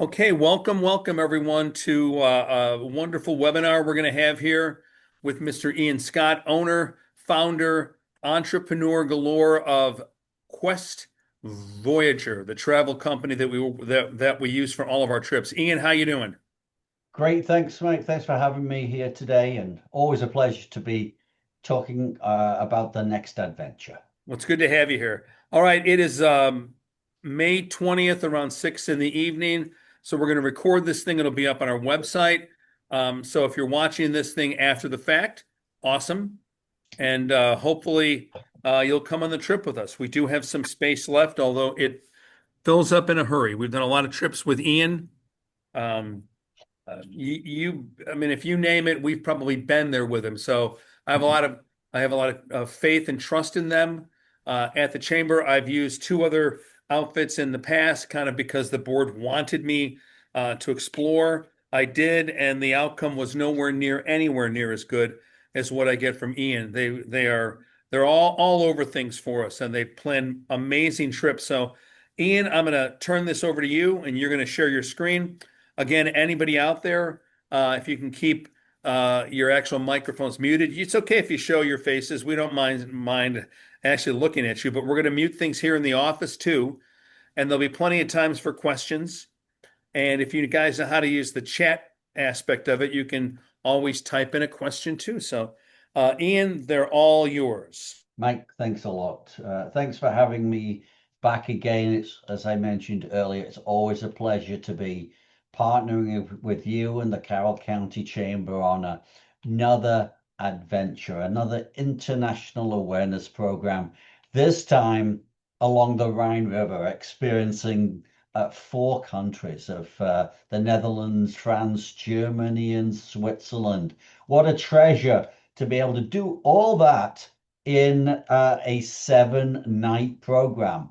Okay, welcome everyone to a wonderful webinar we're going to have here with Mr. Ian Scott, owner, founder, entrepreneur galore of Quest Voyager, the travel company that we use for all of our trips. Ian, how you doing? Great, thanks, mate. Thanks for having me here today, and always a pleasure to be talking about the next adventure. Well, it's good to have you here. All right, it is May 20th around 6 in the evening. So we're going to record this thing. It'll be up on our website. So if you're watching this thing after the fact, awesome. And hopefully you'll come on the trip with us. We do have some space left, although it fills up in a hurry. We've done a lot of trips with Ian. Um, I mean, if you name it, we've probably been there with him. So I have a lot of, I have a lot of faith and trust in them. At the chamber, I've used two other outfits in the past, kind of because the board wanted me to explore. I did, and the outcome was anywhere near as good as what I get from Ian. They're all over things for us, and they plan amazing trips. So, Ian, I'm going to turn this over to you, and you're going to share your screen. Again, anybody out there, if you can keep your actual microphones muted, it's okay if you show your faces. We don't mind actually looking at you, but we're going to mute things here in the office too, and there'll be plenty of times for questions. And if you guys know how to use the chat aspect of it, you can always type in a question too. So, Ian, they're all yours. Mike, thanks a lot. Thanks for having me back again. It's, as I mentioned earlier, it's always a pleasure to be partnering with you and the Carroll County Chamber on another adventure, another international awareness program, this time along the Rhine River, experiencing four countries of the Netherlands, France, Germany, and Switzerland. What a treasure to be able to do all that in a 7-night program.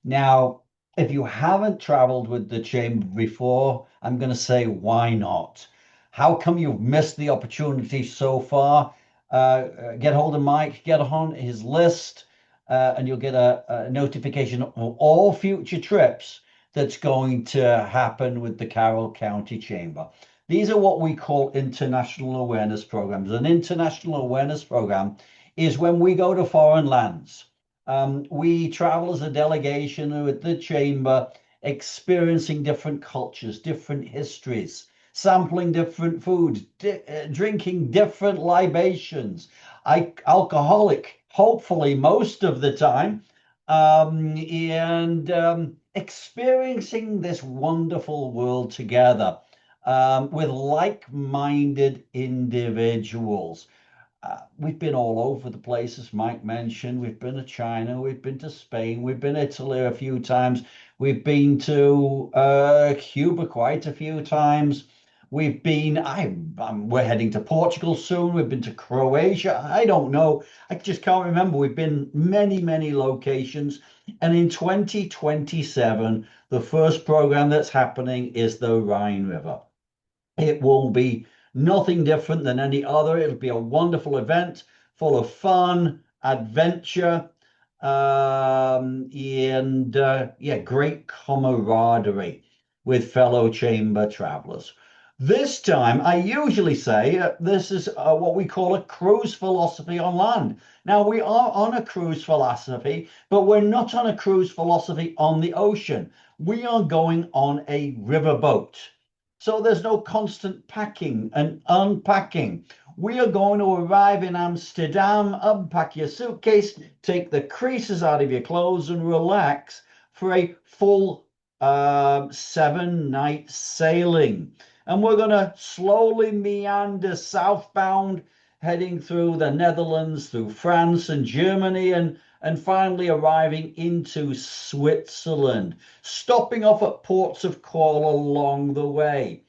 Now, if you haven't traveled with the chamber before, I'm going to say, why not? How come you've missed the opportunity so far? Get hold of Mike, get on his list, and you'll get a notification of all future trips that's going to happen with the Carroll County Chamber. These are what we call international awareness programs. An international awareness program is when we go to foreign lands. We travel as a delegation with the chamber, experiencing different cultures, different histories, sampling different food, drinking different libations, alcoholic, hopefully most of the time, and experiencing this wonderful world together with like-minded individuals. We've been all over the place, as Mike mentioned. We've been to China, we've been to Spain, we've been to Italy a few times, we've been to Cuba quite a few times. We're heading to Portugal soon. We've been to Croatia. I don't know. I just can't remember. We've been many locations. And in 2027, the first program that's happening is the Rhine River. It will be nothing different than any other. It'll be a wonderful event full of fun, adventure, and yeah, great camaraderie with fellow chamber travelers. This time, I usually say this is what we call a cruise philosophy on land. Now, we are on a cruise philosophy, but we're not on a cruise philosophy on the ocean. We are going on a riverboat. So there's no constant packing and unpacking. We are going to arrive in Amsterdam, unpack your suitcase, take the creases out of your clothes, and relax for a full 7-night sailing. And we're going to slowly meander southbound, heading through the Netherlands, through France and Germany, and finally arriving into Switzerland, stopping off at ports of call along the way.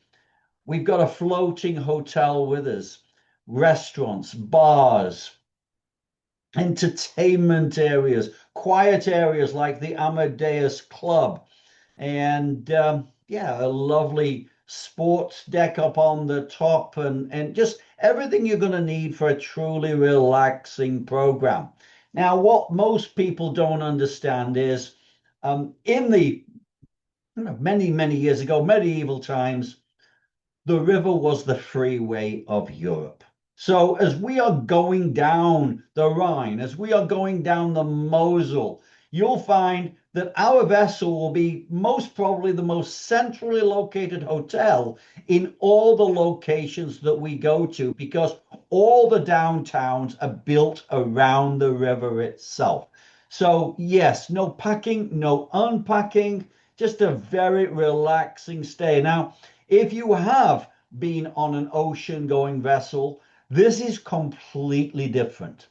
We've got a floating hotel with us, restaurants, bars, entertainment areas, quiet areas like the Amadeus Club, and yeah, a lovely sports deck up on the top, and just everything you're going to need for a truly relaxing program. Now, what most people don't understand is in the many, many years ago, medieval times, the river was the freeway of Europe. So, as we are going down the Rhine, as we are going down the Mosel, you'll find that our vessel will be most probably the most centrally located hotel in all the locations that we go to because all the downtowns are built around the river itself. So, yes, no packing, no unpacking, just a very relaxing stay. Now, if you have been on an ocean going vessel, this is completely different.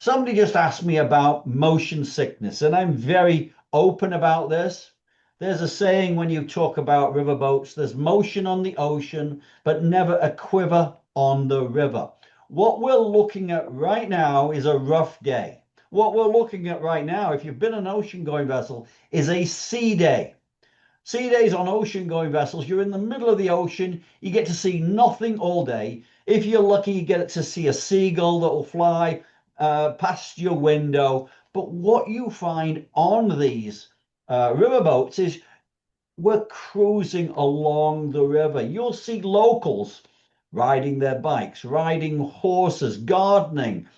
Somebody just asked me about motion sickness, and I'm very open about this. There's a saying when you talk about riverboats, there's motion on the ocean, but never a quiver on the river. What we're looking at right now is a rough day. What we're looking at right now, if you've been an ocean going vessel, is a sea day. Sea days on ocean going vessels, you're in the middle of the ocean, you get to see nothing all day. If you're lucky, you get to see a seagull that will fly past your window. But what you find on these riverboats is we're cruising along the river. You'll see locals riding their bikes, riding horses, gardening.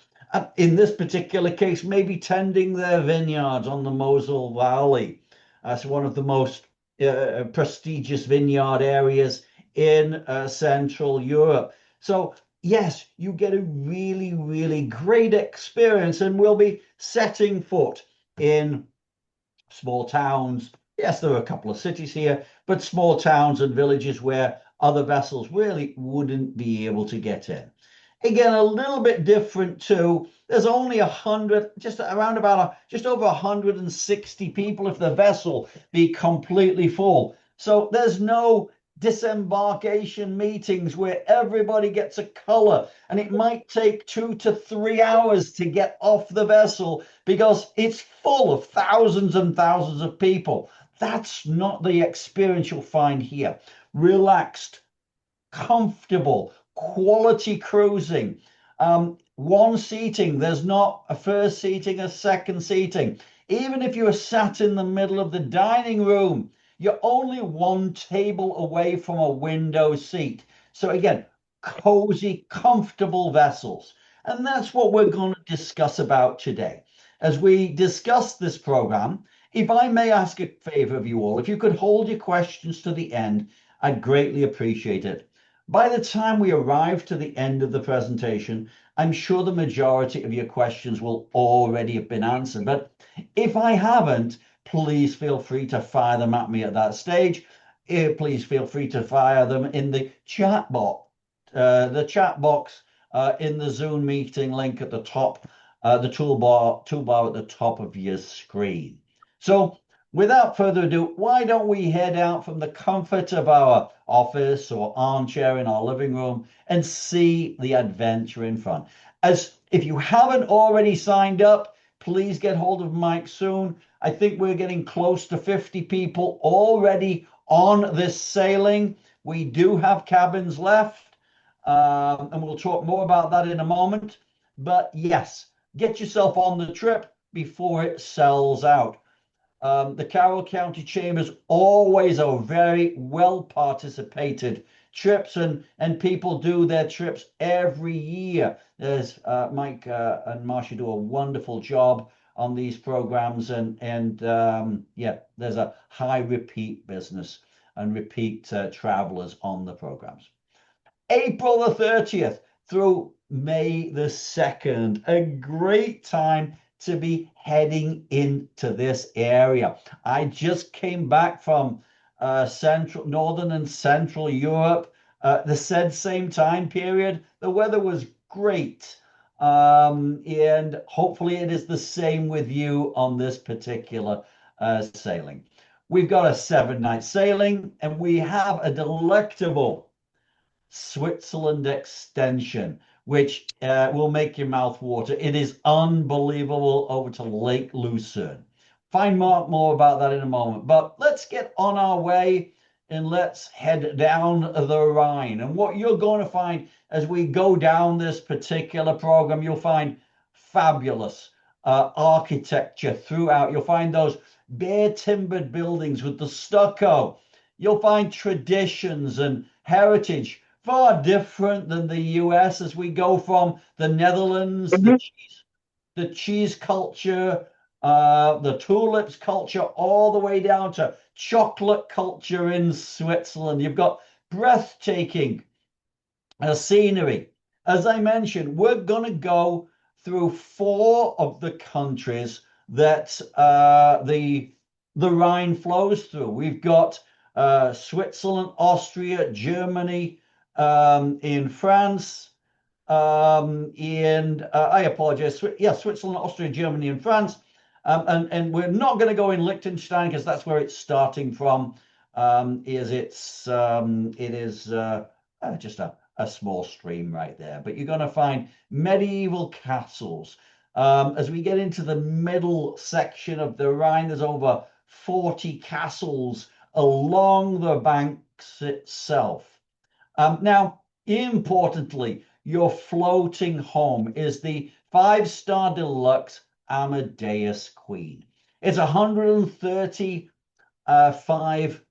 In this particular case, maybe tending their vineyards on the Mosel Valley. That's one of the most prestigious vineyard areas in Central Europe. So, yes, you get a really, really great experience, and we'll be setting foot in small towns. Yes, there are a couple of cities here, but small towns and villages where other vessels really wouldn't be able to get in. Again, a little bit different too. There's only 100, just around about just over 160 people if the vessel be completely full. So there's no disembarkation meetings where everybody gets a color, and it might take 2 to 3 hours to get off the vessel because it's full of thousands and thousands of people. That's not the experience you'll find here. Relaxed, comfortable, quality cruising. One seating, there's not a first seating, a second seating. Even if you are sat in the middle of the dining room, you're only one table away from a window seat. So again, cozy, comfortable vessels. And that's what we're going to discuss about today. As we discuss this program, if I may ask a favor of you all, if you could hold your questions to the end, I'd greatly appreciate it. By the time we arrive to the end of the presentation, I'm sure the majority of your questions will already have been answered. But if I haven't, please feel free to fire them at me at that stage. Please feel free to fire them in the chat box, in the Zoom meeting link at the top, the toolbar at the top of your screen. So without further ado, why don't we head out from the comfort of our office or armchair in our living room and see the adventure in front? As if you haven't already signed up, please get hold of Mike soon. I think we're getting close to 50 people already on this sailing. We do have cabins left, and we'll talk more about that in a moment. But yes, get yourself on the trip before it sells out. The Carroll County Chambers always are very well participated trips, and people do their trips every year. There's Mike and Marcia do a wonderful job on these programs, and yeah, there's a high repeat business and repeat travelers on the programs. April the 30th through May the 2nd, a great time to be heading into this area. I just came back from northern and central Europe, the said same time period. The weather was great. And hopefully it is the same with you on this particular sailing. We've got a 7-night sailing, and we have a delectable Switzerland extension, which will make your mouth water. It is unbelievable over to Lake Lucerne. Find out more about that in a moment. But let's get on our way and let's head down the Rhine. And what you're going to find as we go down this particular program, you'll find fabulous architecture throughout. You'll find those bare timbered buildings with the stucco. You'll find traditions and heritage far different than the US as we go from the Netherlands, the cheese culture, the tulips culture, all the way down to chocolate culture in Switzerland. You've got breathtaking scenery. As I mentioned, we're going to go through four of the countries that the Rhine flows through. We've got Switzerland, Austria, Germany, in France, and I apologize. Yeah, Switzerland, Austria, Germany, and France. And we're not going to go in Liechtenstein because that's where it's starting from. It is just a small stream right there. But you're going to find medieval castles. As we get into the middle section of the Rhine, there's over 40 castles along the banks itself. Now, importantly, your floating home is the five-star deluxe Amadeus Queen. It's 135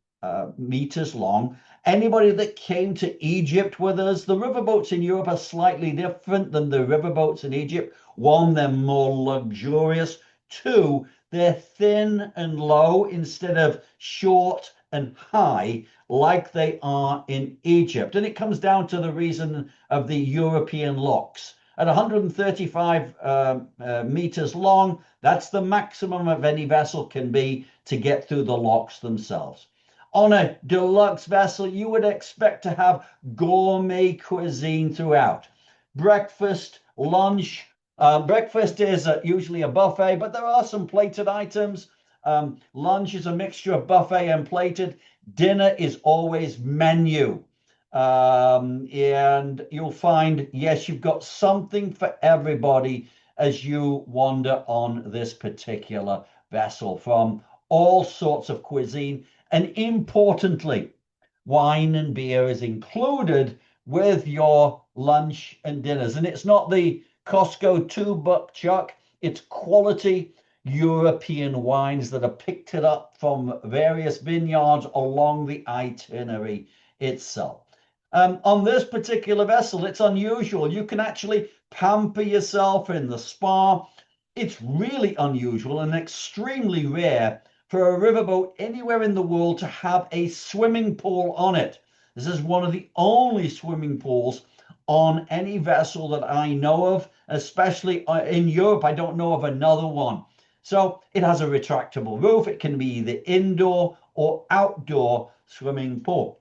meters long. Anybody that came to Egypt with us, the riverboats in Europe are slightly different than the riverboats in Egypt. One, they're more luxurious. Two, they're thin and low instead of short and high like they are in Egypt. And it comes down to the reason of the European locks. At 135 meters long, that's the maximum of any vessel can be to get through the locks themselves. On a deluxe vessel, you would expect to have gourmet cuisine throughout. Breakfast, lunch. Breakfast is usually a buffet, but there are some plated items. Lunch is a mixture of buffet and plated. Dinner is always menu. And you'll find, yes, you've got something for everybody as you wander on this particular vessel, from all sorts of cuisine. And importantly, wine and beer is included with your lunch and dinners. And it's not the Costco $2 chuck, it's quality European wines that are picked it up from various vineyards along the itinerary itself. On this particular vessel, it's unusual. You can actually pamper yourself in the spa. It's really unusual and extremely rare for a riverboat anywhere in the world to have a swimming pool on it. This is one of the only swimming pools on any vessel that I know of, especially in Europe. I don't know of another one. So it has a retractable roof. It can be either indoor or outdoor swimming pool.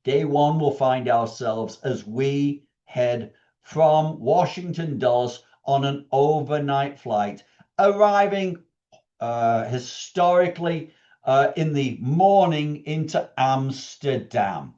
Day one, we'll find ourselves as we head from Washington Dulles on an overnight flight, arriving historically in the morning into Amsterdam.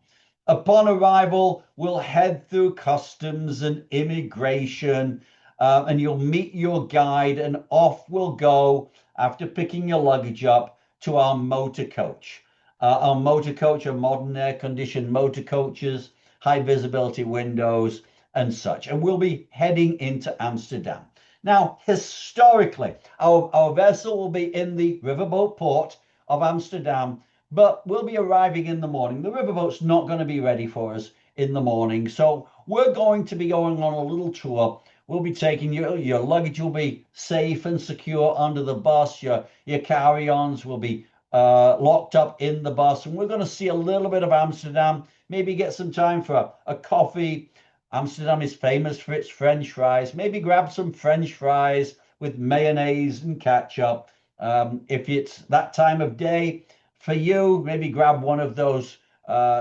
Upon arrival, we'll head through customs and immigration, and you'll meet your guide, and off we'll go after picking your luggage up to our motor coach. Our motor coach are modern air-conditioned motor coaches, high visibility windows, and such. And we'll be heading into Amsterdam. Now, historically, our vessel will be in the riverboat port of Amsterdam, but we'll be arriving in the morning. The riverboat's not going to be ready for us in the morning, so we're going to be going on a little tour. We'll be taking your luggage will be safe and secure under the bus. Your carry-ons will be locked up in the bus, and we're going to see a little bit of Amsterdam, maybe get some time for a coffee. Amsterdam is famous for its French fries. Maybe grab some French fries with mayonnaise and ketchup. If it's that time of day for you, maybe grab one of those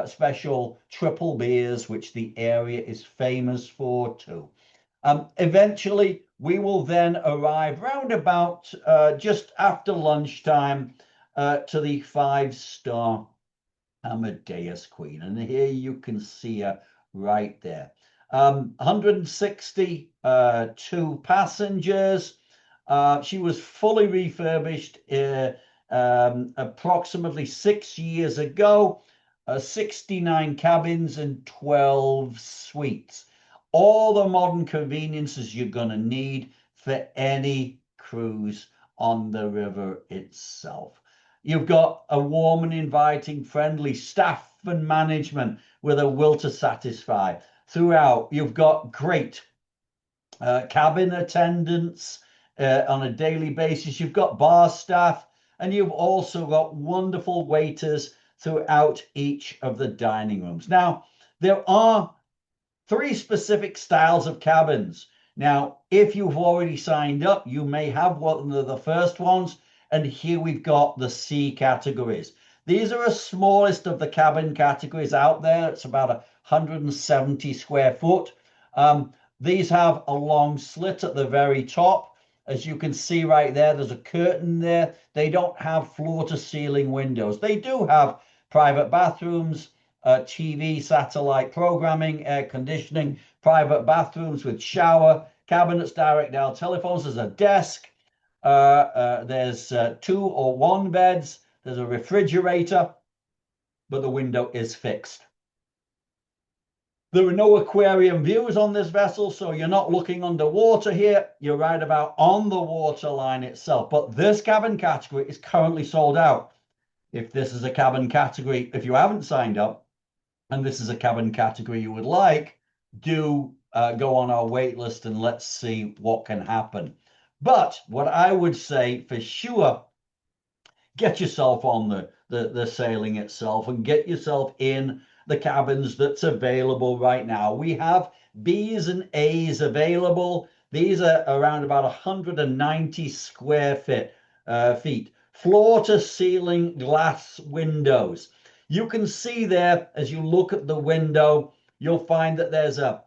special triple beers, which the area is famous for too. Eventually, we will then arrive round about just after lunchtime to the five-star Amadeus Queen. And here you can see her right there. 162 passengers. She was fully refurbished approximately 6 years ago. 69 cabins and 12 suites. All the modern conveniences you're going to need for any cruise on the river itself. You've got a warm and inviting, friendly staff and management with a will to satisfy throughout. You've got great cabin attendants on a daily basis. You've got bar staff, and you've also got wonderful waiters throughout each of the dining rooms. Now, there are three specific styles of cabins. Now, if you've already signed up, you may have one of the first ones. And here we've got the C categories. These are the smallest of the cabin categories out there. It's about 170 square foot. These have a long slit at the very top. As you can see right there, there's a curtain there. They don't have floor to ceiling windows. They do have private bathrooms, TV, satellite programming, air conditioning, private bathrooms with shower, cabinets, direct dial telephones. There's a desk. There's 2 or 1 beds. There's a refrigerator, but the window is fixed. There are no aquarium views on this vessel, so you're not looking underwater here. You're right about on the waterline itself. But this cabin category is currently sold out. If this is a cabin category, if you haven't signed up, and this is a cabin category you would like, do go on our wait list and let's see what can happen. But what I would say for sure, get yourself on the sailing itself and get yourself in the cabins that's available right now. We have B's and A's available. These are around about 190 square feet, floor to ceiling glass windows. You can see there as you look at the window, you'll find that there's a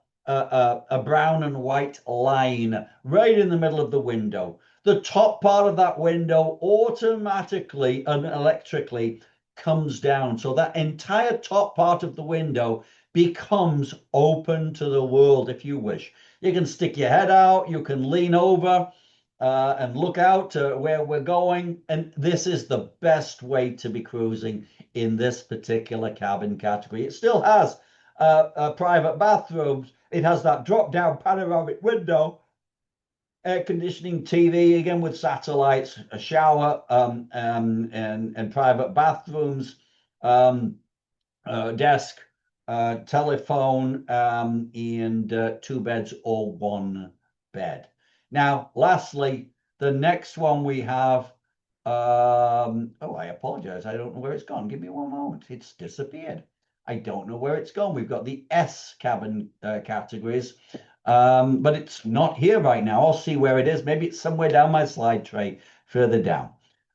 brown and white line right in the middle of the window. The top part of that window automatically and electrically comes down. So that entire top part of the window becomes open to the world if you wish. You can stick your head out, you can lean over and look out to where we're going. And this is the best way to be cruising in this particular cabin category. It still has private bathrooms. It has that drop-down panoramic window, air conditioning, TV, again with satellites, a shower, and private bathrooms, desk, telephone, and 2 beds or 1 bed. Now, lastly, the next one we have, oh, I apologize. I don't know where it's gone. Give me one moment. It's disappeared. I don't know where it's gone. We've got the S cabin categories, but it's not here right now. I'll see where it is. Maybe it's somewhere down my slide tray further down.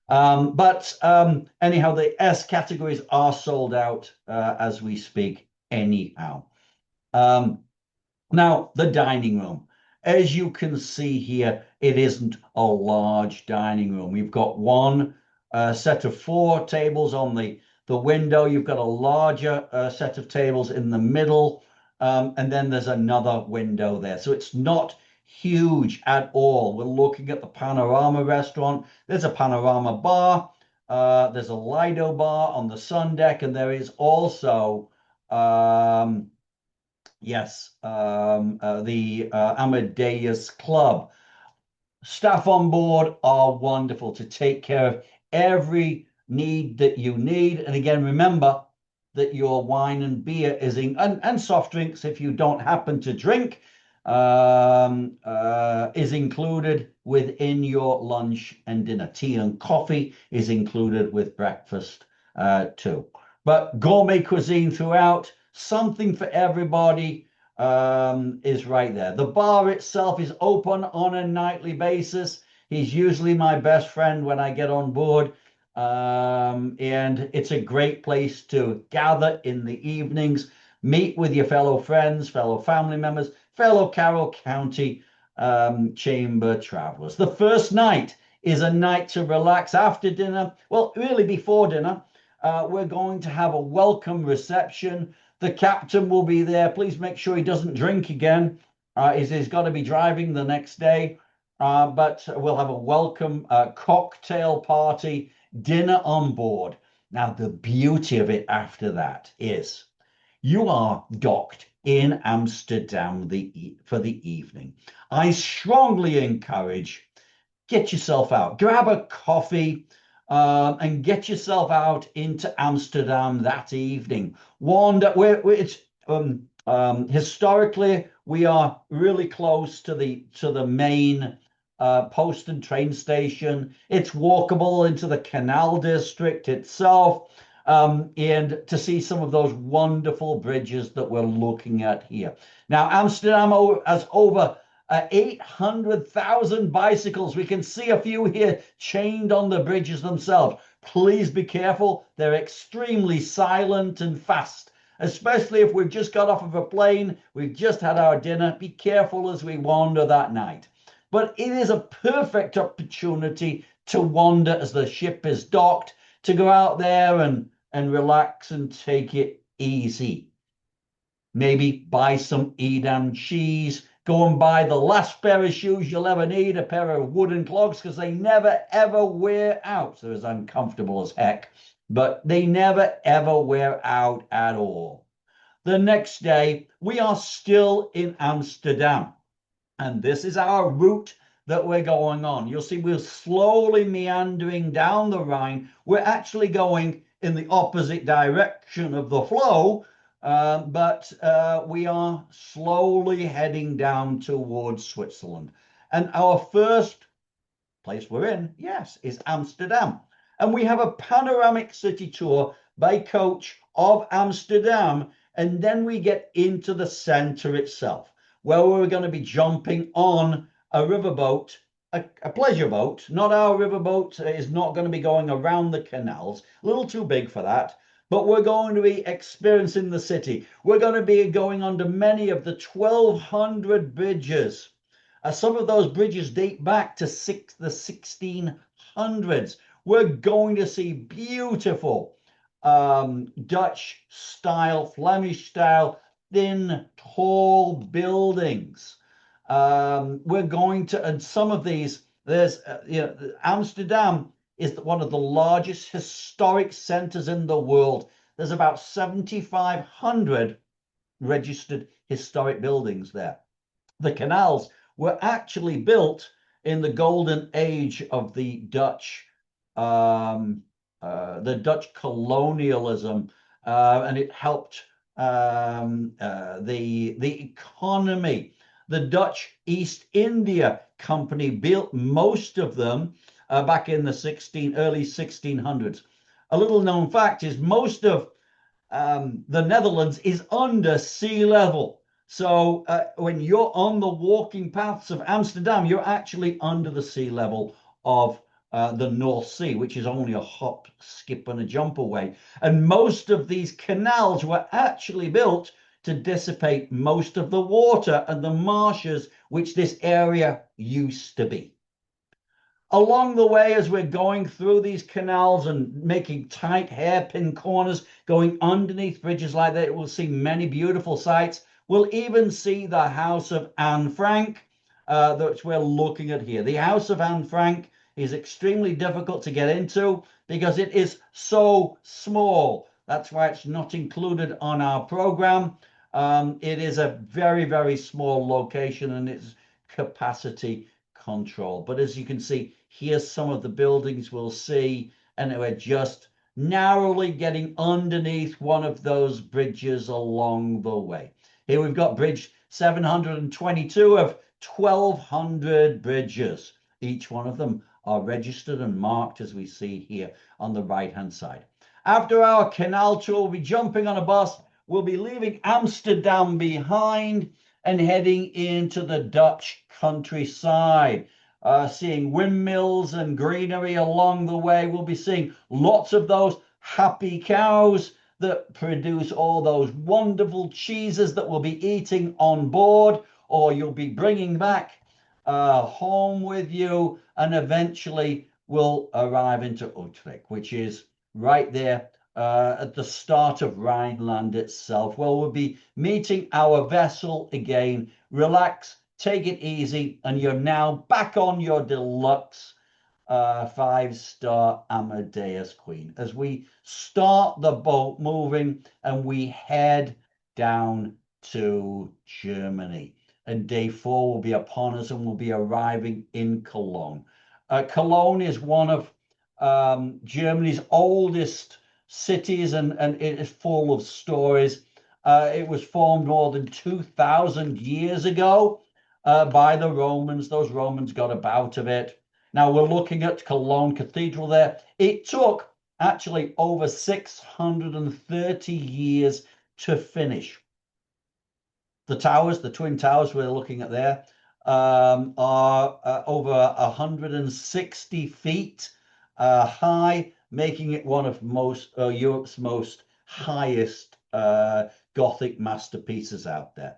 Anyhow, the S categories are sold out as we speak anyhow. Now, the dining room. As you can see here, it isn't a large dining room. We've got one set of 4 tables on the window. You've got a larger set of tables in the middle, and then there's another window there. So it's not huge at all. We're looking at the Panorama restaurant. There's a Panorama bar. There's a Lido bar on the sun deck, and there is also the Amadeus Club. Staff on board are wonderful to take care of every need that you need. And again, remember that your wine and beer is and soft drinks, if you don't happen to drink, is included within your lunch and dinner. Tea and coffee is included with breakfast too. But gourmet cuisine throughout, something for everybody is right there. The bar itself is open on a nightly basis. He's usually my best friend when I get on board. And it's a great place to gather in the evenings, meet with your fellow friends, fellow family members, fellow Carroll County Chamber travelers. The first night is a night to relax after dinner. Well, really before dinner, we're going to have a welcome reception. The captain will be there. Please make sure he doesn't drink again. He's got to be driving the next day. But we'll have a welcome cocktail party, dinner on board. Now, the beauty of it after that is you are docked in Amsterdam for the evening. I strongly encourage get yourself out, grab a coffee, and get yourself out into Amsterdam that evening. Wander where it's historically we are really close to the main post and train station. It's walkable into the Canal District itself, and to see some of those wonderful bridges that we're looking at here. Now, Amsterdam has over 800,000 bicycles. We can see a few here chained on the bridges themselves. Please be careful. They're extremely silent and fast, especially if we've just got off of a plane, we've just had our dinner. Be careful as we wander that night. But it is a perfect opportunity to wander as the ship is docked, to go out there and relax and take it easy. Maybe buy some Edam cheese, go and buy the last pair of shoes you'll ever need, a pair of wooden clogs, because they never ever wear out. They're as uncomfortable as heck, but they never ever wear out at all. The next day, we are still in Amsterdam. And this is our route that we're going on. You'll see we're slowly meandering down the Rhine. We're actually going in the opposite direction of the flow, but we are slowly heading down towards Switzerland. And our first place we're in, yes, is Amsterdam. And we have a panoramic city tour by coach of Amsterdam. And then we get into the center itself, where we're going to be jumping on a riverboat, a pleasure boat. Not our riverboat is not going to be going around the canals, a little too big for that. But we're going to be experiencing the city. We're going to be going under many of the 1,200 bridges. Some of those bridges date back to the 1600s. We're going to see beautiful Dutch style, Flemish style, thin, tall buildings. We're going to, and some of these, Amsterdam is one of the largest historic centers in the world. There's about 7,500 registered historic buildings there. The canals were actually built in the golden age of the Dutch colonialism, and it helped the economy. The Dutch East India Company built most of them back in the early 1600s. A little known fact is most of the Netherlands is under sea level. So when you're on the walking paths of Amsterdam, you're actually under the sea level of the North Sea, which is only a hop, skip, and a jump away. And most of these canals were actually built to dissipate most of the water and the marshes which this area used to be. Along the way, as we're going through these canals and making tight hairpin corners, going underneath bridges like that, we'll see many beautiful sights. We'll even see the house of Anne Frank, that we're looking at here. The house of Anne Frank is extremely difficult to get into because it is so small. That's why it's not included on our program. It is a very, very small location and it's capacity control. But as you can see, here's some of the buildings we'll see, and we're just narrowly getting underneath one of those bridges along the way. Here we've got bridge 722 of 1,200 bridges. Each one of them are registered and marked as we see here on the right-hand side. After our canal tour, we'll be jumping on a bus. We'll be leaving Amsterdam behind and heading into the Dutch countryside, seeing windmills and greenery along the way. We'll be seeing lots of those happy cows that produce all those wonderful cheeses that we'll be eating on board, or you'll be bringing back home with you, and eventually we'll arrive into Utrecht, which is right there at the start of Rhineland itself. Well, we'll be meeting our vessel again. Relax, take it easy, and you're now back on your deluxe 5-star Amadeus Queen as we start the boat moving and we head down to Germany. And day 4 will be upon us and we'll be arriving in Cologne. Cologne is one of Germany's oldest cities, and it is full of stories. It was formed more than 2,000 years ago by the Romans. Those Romans got a bout of it. Now we're looking at Cologne Cathedral there. It took actually over 630 years to finish. The towers, the twin towers we're looking at there, are over 160 feet high, making it one of Europe's most highest Gothic masterpieces out there.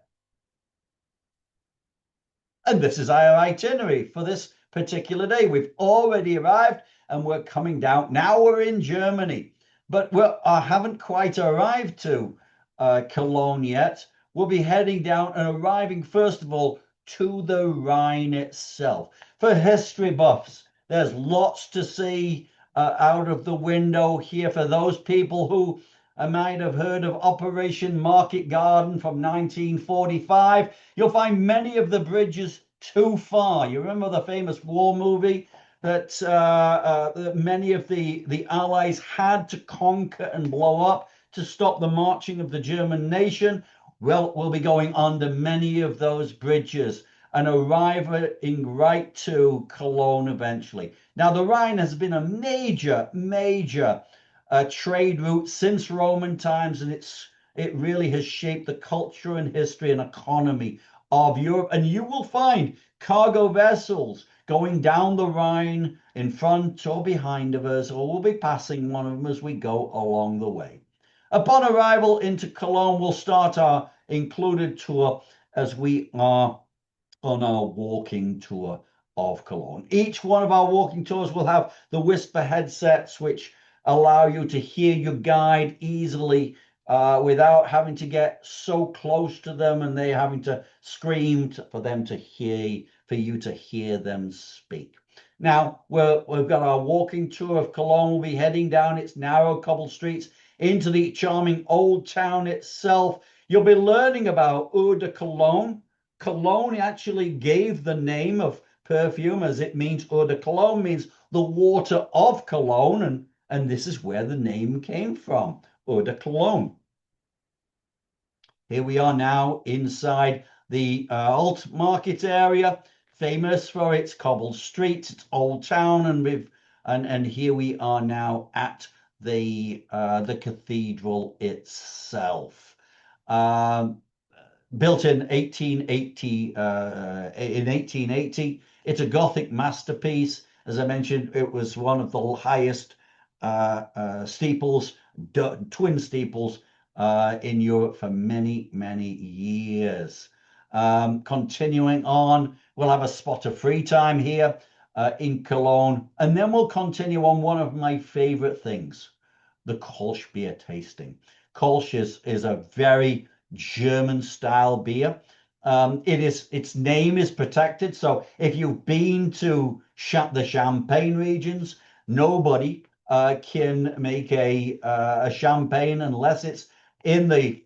And this is our itinerary for this particular day. We've already arrived and we're coming down. Now we're in Germany, but I haven't quite arrived to Cologne yet. We'll be heading down and arriving, first of all, to the Rhine itself. For history buffs, there's lots to see out of the window here. For those people who might have heard of Operation Market Garden from 1945, you'll find many of the bridges too far. You remember the famous war movie that many of the Allies had to conquer and blow up to stop the marching of the German nation? Well, we'll be going under many of those bridges and arriving right to Cologne eventually. Now, the Rhine has been a major trade route since Roman times, and it really has shaped the culture and history and economy of Europe. And you will find cargo vessels going down the Rhine in front or behind of us, or we'll be passing one of them as we go along the way. Upon arrival into Cologne, we'll start our included tour as we are on our walking tour of Cologne. Each one of our walking tours will have the Whisper headsets, which allow you to hear your guide easily without having to get so close to them and they having to scream for them to hear, for you to hear them speak. Now, we've got our walking tour of Cologne. We'll be heading down its narrow cobbled streets into the charming old town itself. You'll be learning about Eau de Cologne. Cologne actually gave the name of perfume, as it means Eau de Cologne means the water of Cologne, and this is where the name came from, Eau de Cologne. Here we are now inside the Alt Market area, famous for its cobbled streets, its old town, and here we are now at the cathedral itself. Built in 1880, it's a Gothic masterpiece. As I mentioned, it was one of the highest steeples, twin steeples in Europe for many years. Continuing on, we'll have a spot of free time here in Cologne, and then we'll continue on one of my favorite things, the Kolsch beer tasting. Kolsch is a very German style beer. Its name is protected. So if you've been to the Champagne regions, nobody can make a champagne unless it's in the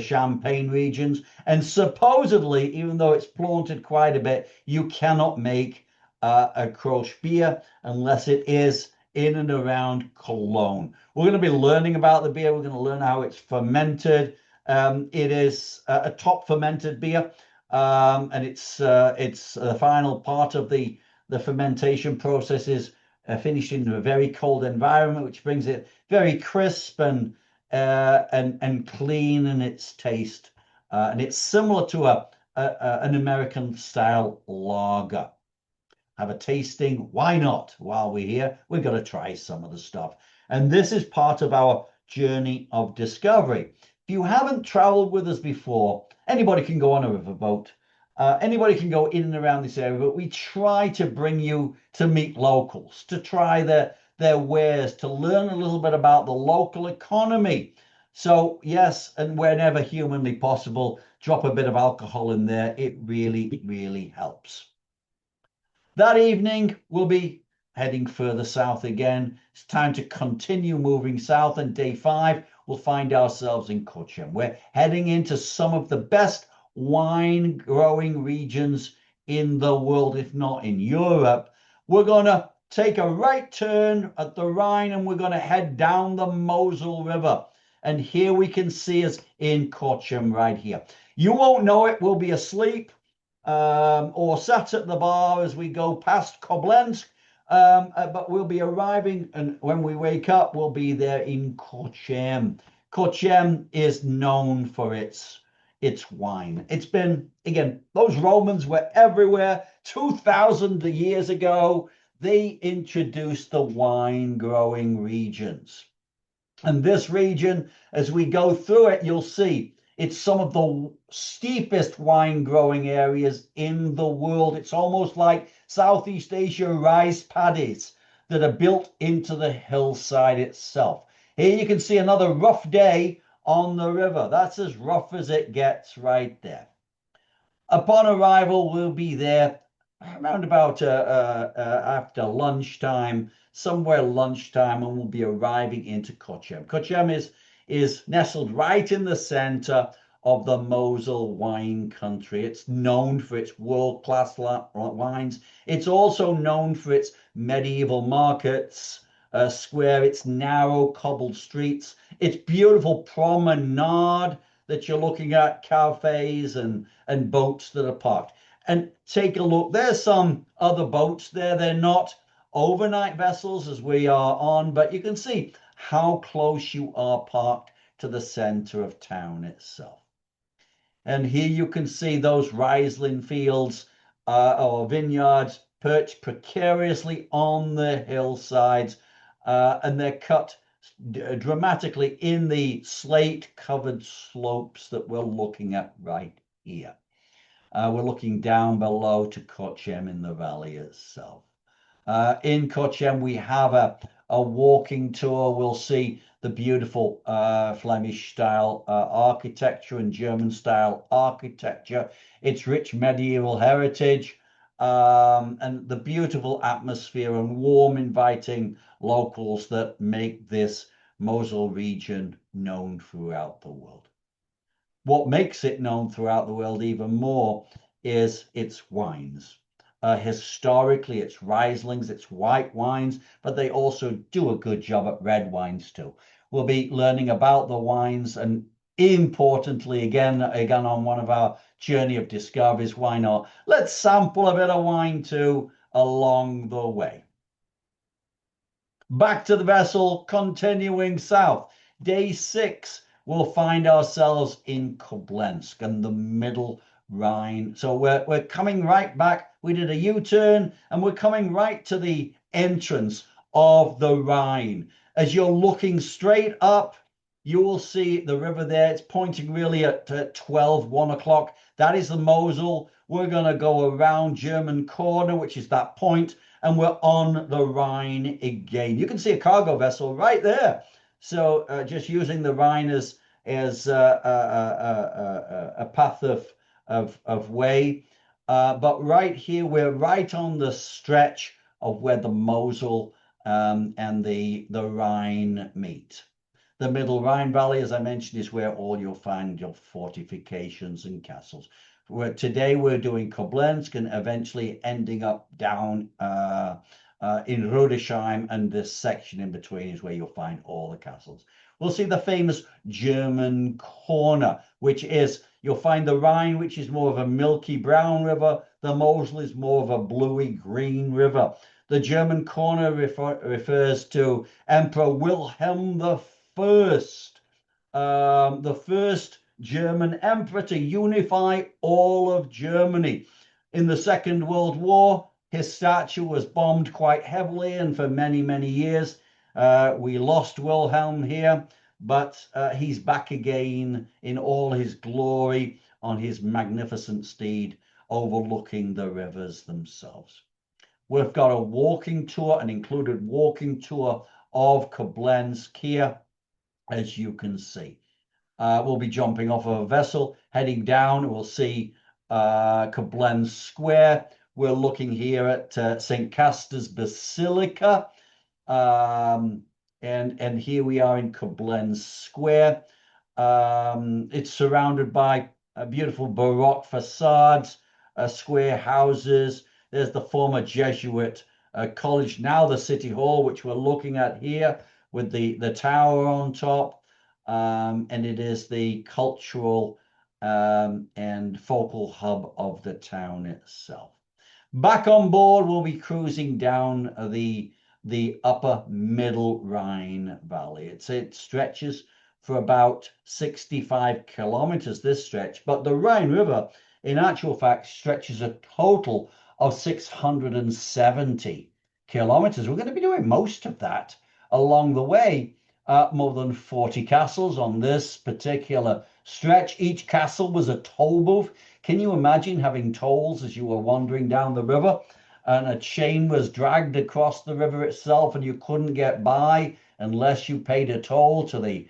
Champagne regions. And supposedly, even though it's planted quite a bit, you cannot make a Kolsch beer unless it is in and around Cologne. We're going to be learning about the beer. We're going to learn how it's fermented. It is a top fermented beer, and it's the final part of the fermentation process is finished in a very cold environment, which brings it very crisp and clean in its taste, and it's similar to an American style lager. Have a tasting. Why not? While we're here, we've got to try some of the stuff. And this is part of our journey of discovery. If you haven't traveled with us before, anybody can go on a riverboat. Anybody can go in and around this area, but we try to bring you to meet locals, to try their wares, to learn a little bit about the local economy. So yes, and whenever humanly possible, drop a bit of alcohol in there. It really helps. That evening, we'll be heading further south again. It's time to continue moving south, and day 5, we'll find ourselves in Cochem. We're heading into some of the best wine growing regions in the world, if not in Europe. We're going to take a right turn at the Rhine and we're going to head down the Mosel River. And here we can see us in Cochem right here. You won't know it. We'll be asleep or sat at the bar as we go past Koblensk. But we'll be arriving, and when we wake up, we'll be there in Cochem. Cochem is known for its wine. It's been, again, those Romans were everywhere. 2,000 years ago, they introduced the wine growing regions. And this region, as we go through it, you'll see it's some of the steepest wine growing areas in the world. It's almost like Southeast Asia rice paddies that are built into the hillside itself. Here you can see another rough day on the river. That's as rough as it gets right there. Upon arrival, we'll be there around about after lunchtime, somewhere lunchtime, and we'll be arriving into Cochem. Cochem is nestled right in the center of the Mosel wine country. It's known for its world-class wines. It's also known for its medieval markets, square, its narrow cobbled streets, its beautiful promenade that you're looking at, cafes and boats that are parked. And take a look. There's some other boats there. They're not overnight vessels as we are on, but you can see how close you are parked to the center of town itself. And here you can see those Riesling fields or vineyards perched precariously on the hillsides, and they're cut dramatically in the slate-covered slopes that we're looking at right here. We're looking down below to Cochem in the valley itself. In Cochem, we have a walking tour. We'll see the beautiful Flemish style architecture and German style architecture, its rich medieval heritage, and the beautiful atmosphere and warm, inviting locals that make this Mosel region known throughout the world. What makes it known throughout the world even more is its wines. Historically, it's Rieslings, it's white wines, but they also do a good job at red wines too. We'll be learning about the wines, and importantly, again on one of our journey of discoveries, why not? Let's sample a bit of wine too along the way. Back to the vessel, continuing south. Day 6, we'll find ourselves in Koblensk and the middle Rhine. So we're coming right back. We did a U-turn and we're coming right to the entrance of the Rhine. As you're looking straight up, you will see the river there. It's pointing really at 1 o'clock. That is the Mosel. We're going to go around German Corner, which is that point, and we're on the Rhine again. You can see a cargo vessel right there. So just using the Rhine as a path of way. But right here, we're right on the stretch of where the Mosel and the Rhine meet. The Middle Rhine Valley, as I mentioned, is where all you'll find your fortifications and castles. Today we're doing Koblensk and eventually ending up down in Rudesheim, and this section in between is where you'll find all the castles. We'll see the famous German Corner, which is, you'll find the Rhine, which is more of a milky brown river. The Mosel is more of a bluey green river. The German Corner refers to Emperor Wilhelm I, the first German emperor to unify all of Germany. In the Second World War, his statue was bombed quite heavily, and for many, many years, we lost Wilhelm here, but he's back again in all his glory on his magnificent steed overlooking the rivers themselves. We've got a walking tour, an included walking tour of Koblensk here, as you can see. We'll be jumping off of a vessel, heading down. We'll see Koblensk Square. We're looking here at St. Castor's Basilica. And here we are in Koblensk Square. It's surrounded by beautiful Baroque facades. square houses. There's the former Jesuit college, now the City Hall, which we're looking at here with the tower on top. And it is the cultural and focal hub of the town itself. Back on board, we'll be cruising down the upper middle Rhine Valley. It stretches for about 65 kilometers, this stretch, but the Rhine River, in actual fact, stretches a total of 670 kilometers. We're going to be doing most of that along the way. More than 40 castles on this particular stretch. Each castle was a toll booth. Can you imagine having tolls as you were wandering down the river and a chain was dragged across the river itself and you couldn't get by unless you paid a toll to the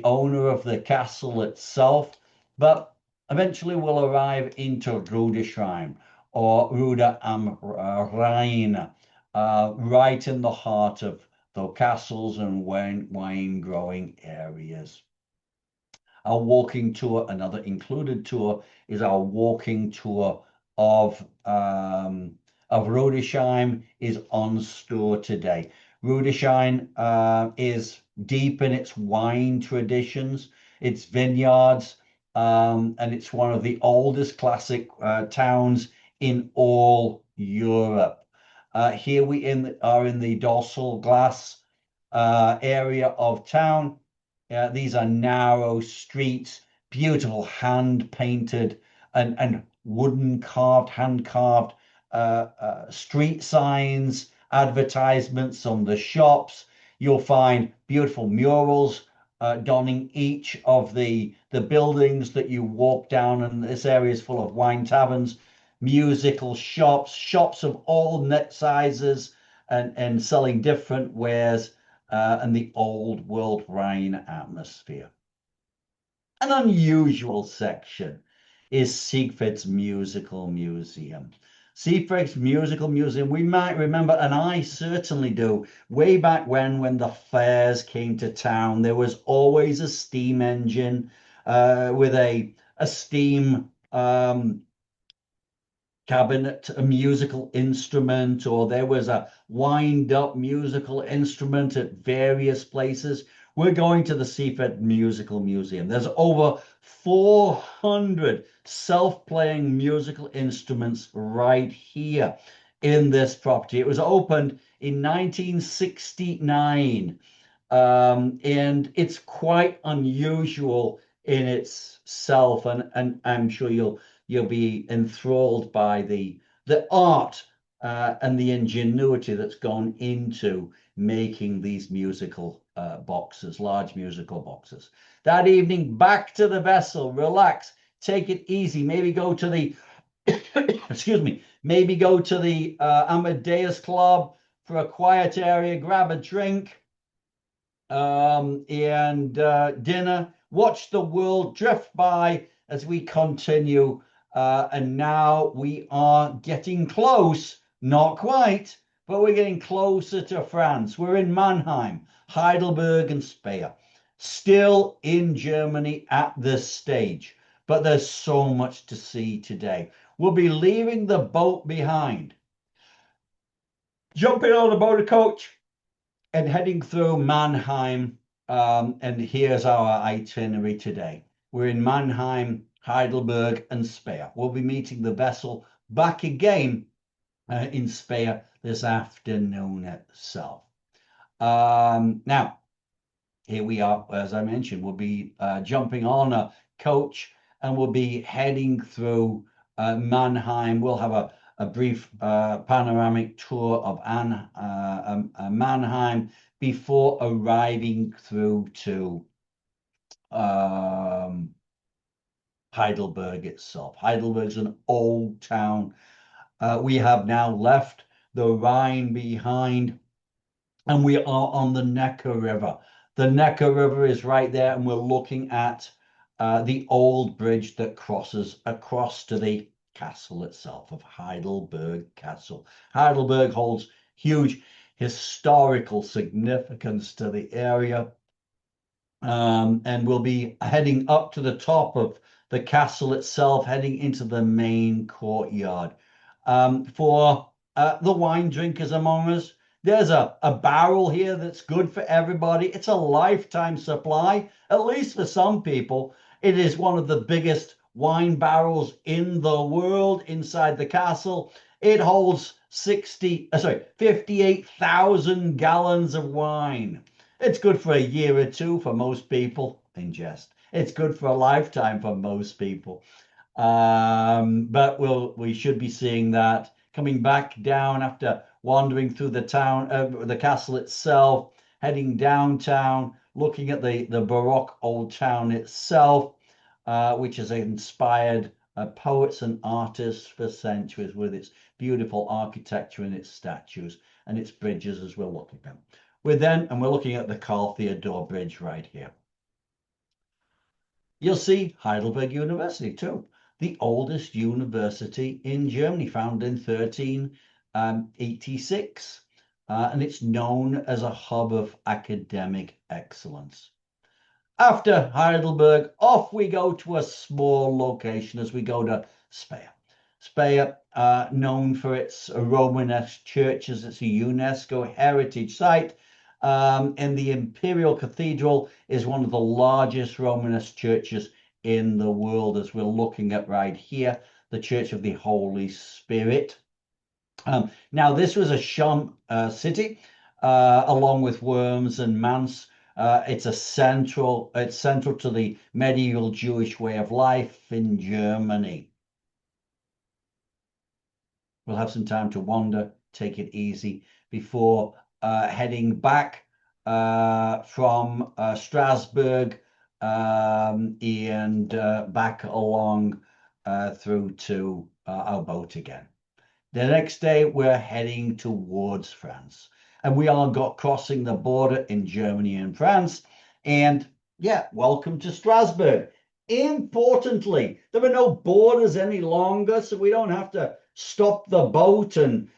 owner of the castle itself? But eventually we'll arrive into Rudesheim or Ruda am Rhein, right in the heart of the castles and wine growing areas. Our walking tour, another included tour, is our walking tour of Rudesheim is on store today. Rudesheim is deep in its wine traditions, its vineyards, and it's one of the oldest classic towns in all Europe. Here we are in the dorsal glass area of town. These are narrow streets, beautiful hand painted and wooden carved, hand carved street signs, advertisements on the shops. You'll find beautiful murals donning each of the buildings that you walk down, and this area is full of wine taverns, musical shops, shops of all net sizes and selling different wares and the old world Rhine atmosphere. An unusual section is Siegfried's Musical Museum. Siegfried's Musical Museum, we might remember, and I certainly do, way back when the fairs came to town, there was always a steam engine with a steam cabinet, a musical instrument, or there was a wind up musical instrument at various places. We're going to the Seaford Musical Museum. There's over 400 self-playing musical instruments right here in this property. It was opened in 1969, and it's quite unusual in itself, and I'm sure you'll be enthralled by the art and the ingenuity that's gone into making these musical boxes, large musical boxes. That evening, back to the vessel, relax, take it easy, maybe go to the excuse me, maybe go to the Amadeus Club for a quiet area, grab a drink and dinner, watch the world drift by as we continue. And now we are getting close, not quite, but we're getting closer to France. We're in Mannheim, Heidelberg, and Speyer, still in Germany at this stage. But there's so much to see today. We'll be leaving the boat behind, jumping on a motor coach, and heading through Mannheim. And here's our itinerary today. We're in Mannheim, Heidelberg, and Speyer. We'll be meeting the vessel back again in Speyer this afternoon itself. Now, here we are, as I mentioned, we'll be jumping on a coach and we'll be heading through Mannheim. We'll have a brief panoramic tour of Mannheim before arriving through to Heidelberg itself. Heidelberg's an old town. We have now left the Rhine behind and we are on the Neckar River. The Neckar River is right there and we're looking at the old bridge that crosses across to the castle itself of Heidelberg Castle. Heidelberg holds huge historical significance to the area. And we'll be heading up to the top of the castle itself, heading into the main courtyard. For the wine drinkers among us, there's a barrel here that's good for everybody. It's a lifetime supply, at least for some people. It is one of the biggest wine barrels in the world inside the castle. It holds 58,000 gallons of wine. It's good for a year or two for most people. In jest. It's good for a lifetime for most people. But we should be seeing that coming back down after wandering through the town, the castle itself, heading downtown, looking at the Baroque old town itself, which has inspired poets and artists for centuries with its beautiful architecture and its statues and its bridges as we're looking at them. We're looking at the Carl Theodor Bridge right here. You'll see Heidelberg University too, the oldest university in Germany, founded in 1386, and it's known as a hub of academic excellence. After Heidelberg, off we go to a small location as we go to Speyer. Speyer, known for its Romanesque churches, it's a UNESCO heritage site. And the Imperial Cathedral is one of the largest Romanesque churches in the world, as we're looking at right here, the Church of the Holy Spirit. Now, this was a Sham city, along with Worms and Mainz. It's central to the medieval Jewish way of life in Germany. We'll have some time to wander, take it easy before heading back from Strasbourg and back along through to our boat again. The next day, we're heading towards France, and we are crossing the border in Germany and France. And yeah, welcome to Strasbourg. Importantly, there are no borders any longer, so we don't have to stop the boat and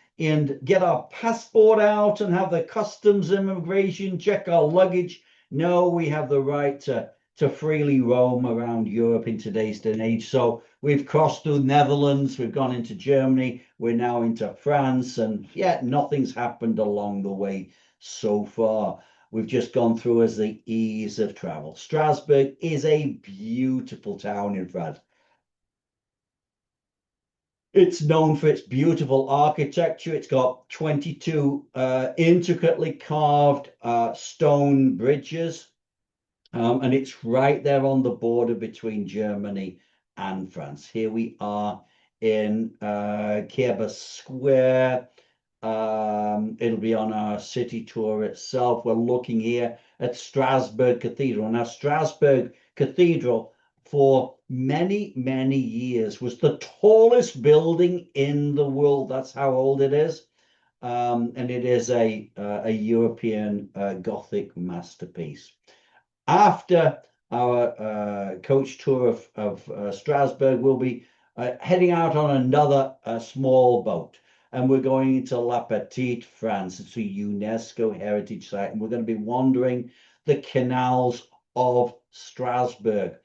get our passport out and have the customs immigration check our luggage. No, we have the right to freely roam around Europe in today's day and age. So we've crossed through Netherlands, we've gone into Germany, we're now into France, and yet nothing's happened along the way so far. We've just gone through as the ease of travel. Strasbourg is a beautiful town in France. It's known for its beautiful architecture. It's got 22 intricately carved stone bridges. And it's right there on the border between Germany and France. Here we are in Kieber Square. It'll be on our city tour itself. We're looking here at Strasbourg Cathedral. Now, Strasbourg Cathedral, for many, many years, was the tallest building in the world. That's how old it is. And it is a European Gothic masterpiece. After our coach tour of Strasbourg, we'll be heading out on another small boat, and we're going to La Petite France. It's a UNESCO heritage site, and we're going to be wandering the canals of Strasbourg.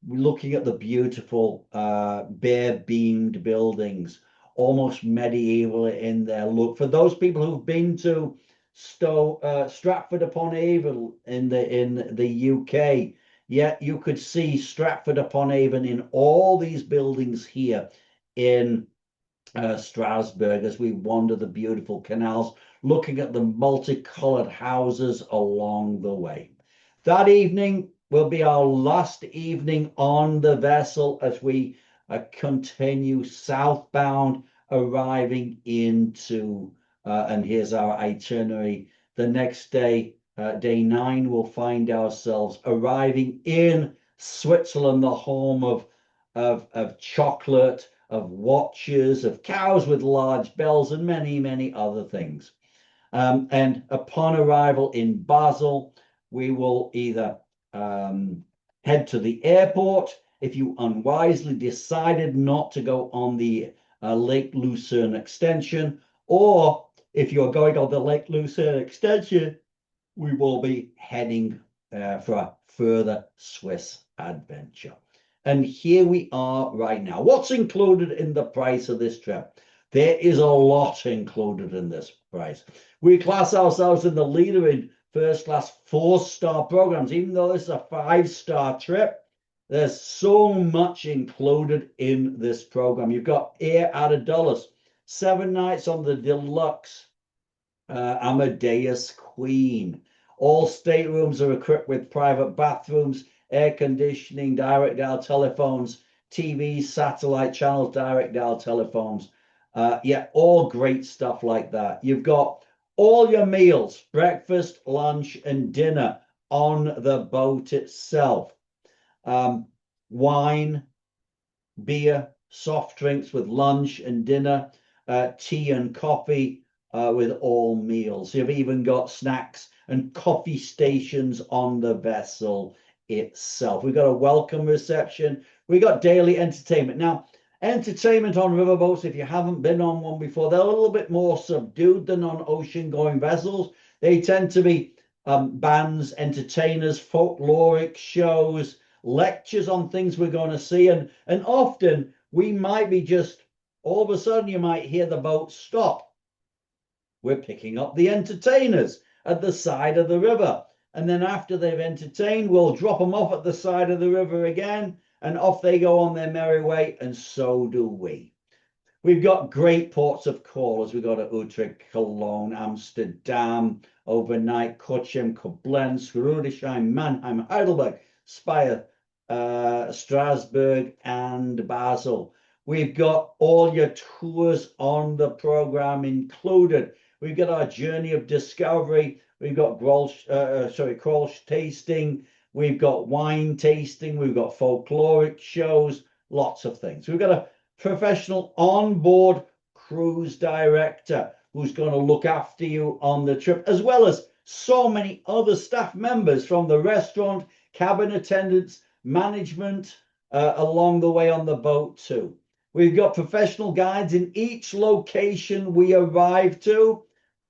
We're looking at the beautiful bare-beamed buildings, almost medieval in their look. For those people who've been to Stratford upon Avon in the UK, yet you could see Stratford upon Avon in all these buildings here in Strasbourg as we wander the beautiful canals, looking at the multicolored houses along the way. That evening will be our last evening on the vessel as we continue southbound, arriving into and here's our itinerary. The next day, day 9, we'll find ourselves arriving in Switzerland, the home of chocolate, of watches, of cows with large bells, and many, many other things. And upon arrival in Basel, we will either head to the airport if you unwisely decided not to go on the Lake Lucerne extension, or if you're going on the Lake Lucerne extension, we will be heading for a further Swiss adventure. And here we are right now. What's included in the price of this trip? There is a lot included in this price. We class ourselves in the leader in first class 4-star programs, even though this is a 5-star trip. There's so much included in this program. You've got air out of dollars, 7 nights on the deluxe Amadeus Queen. All staterooms are equipped with private bathrooms, air conditioning, direct dial telephones, TVs, satellite channels, direct dial telephones. Yeah, all great stuff like that. You've got all your meals, breakfast, lunch, and dinner on the boat itself. Wine, beer, soft drinks with lunch and dinner, tea and coffee with all meals. You've even got snacks and coffee stations on the vessel itself. We've got a welcome reception. We got daily entertainment. Now, entertainment on riverboats, if you haven't been on one before, they're a little bit more subdued than on ocean-going vessels. They tend to be bands, entertainers, folkloric shows, lectures on things we're going to see, and often we might be just all of a sudden you might hear the boat stop. We're picking up the entertainers at the side of the river, and then after they've entertained, we'll drop them off at the side of the river again, and off they go on their merry way, and so do we. We've got great ports of call as we go to Utrecht, Cologne, Amsterdam, overnight, Cochem, Koblenz, Rudesheim, Mannheim, Heidelberg, Speyer, Strasbourg, and Basel. We've got all your tours on the program included. We've got our journey of discovery. We've got Kolsch tasting. We've got wine tasting. We've got folkloric shows. Lots of things. We've got a professional onboard cruise director who's going to look after you on the trip, as well as so many other staff members from the restaurant, cabin attendants, management along the way on the boat too. We've got professional guides in each location we arrive to,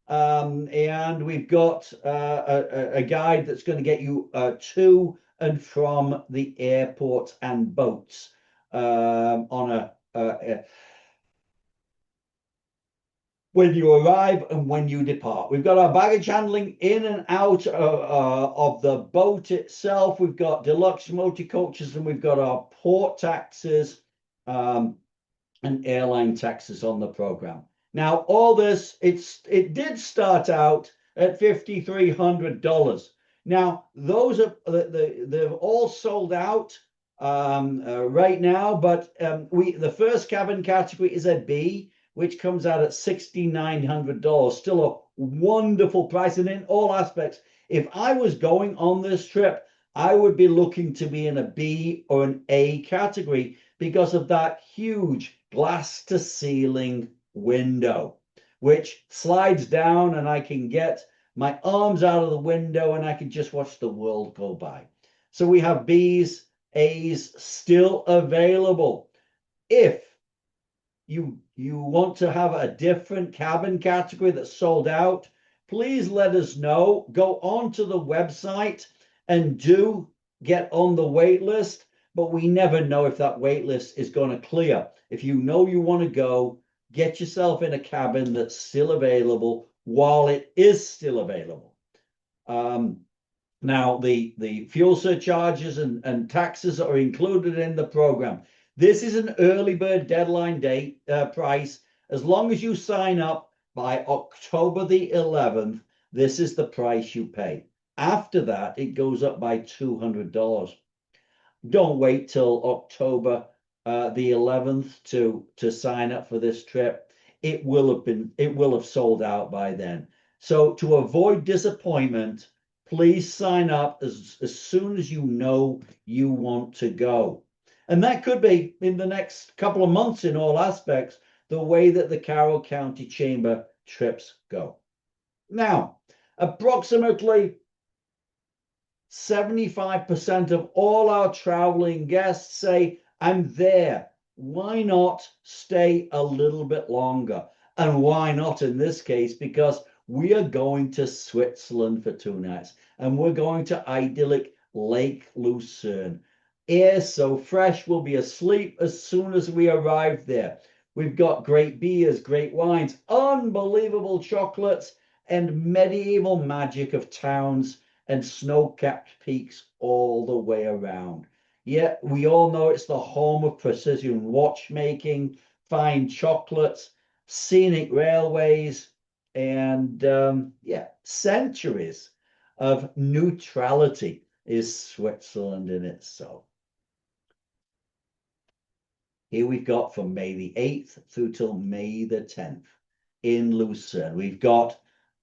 and we've got a guide that's going to get you to and from the airport and boats on a when you arrive and when you depart. We've got our baggage handling in and out of the boat itself. We've got deluxe motor coaches, and we've got our port taxes and airline taxes on the program. Now, all this, it did start out at $5,300. Now, those are they're all sold out right now, but the first cabin category is a B, which comes out at $6,900. Still a wonderful price, and in all aspects, if I was going on this trip, I would be looking to be in a B or an A category because of that huge glass to ceiling window, which slides down, and I can get my arms out of the window and I can just watch the world go by. So we have B's, A's still available. If you want to have a different cabin category that's sold out, please let us know. Go onto the website and do get on the wait list, but we never know if that wait list is going to clear. If you know you want to go, get yourself in a cabin that's still available while it is still available. Now, the fuel surcharges and taxes are included in the program. This is an early bird deadline date price. As long as you sign up by October the 11th, this is the price you pay. After that, it goes up by $200. Don't wait till October the 11th to sign up for this trip. It will have sold out by then. So to avoid disappointment, please sign up as soon as you know you want to go. And that could be in the next couple of months in all aspects, the way that the Carroll County Chamber trips go. Now, approximately 75% of all our traveling guests say, I'm there. Why not stay a little bit longer? And why not in this case? Because we are going to Switzerland for 2 nights, and we're going to idyllic Lake Lucerne. Air so fresh, we'll be asleep as soon as we arrive there. We've got great beers, great wines, unbelievable chocolates, and medieval magic of towns and snow-capped peaks all the way around. Yeah, we all know it's the home of precision watchmaking, fine chocolates, scenic railways, and yeah, centuries of neutrality is Switzerland in itself. Here we've got from May the 8th through till May the 10th in Lucerne. We've got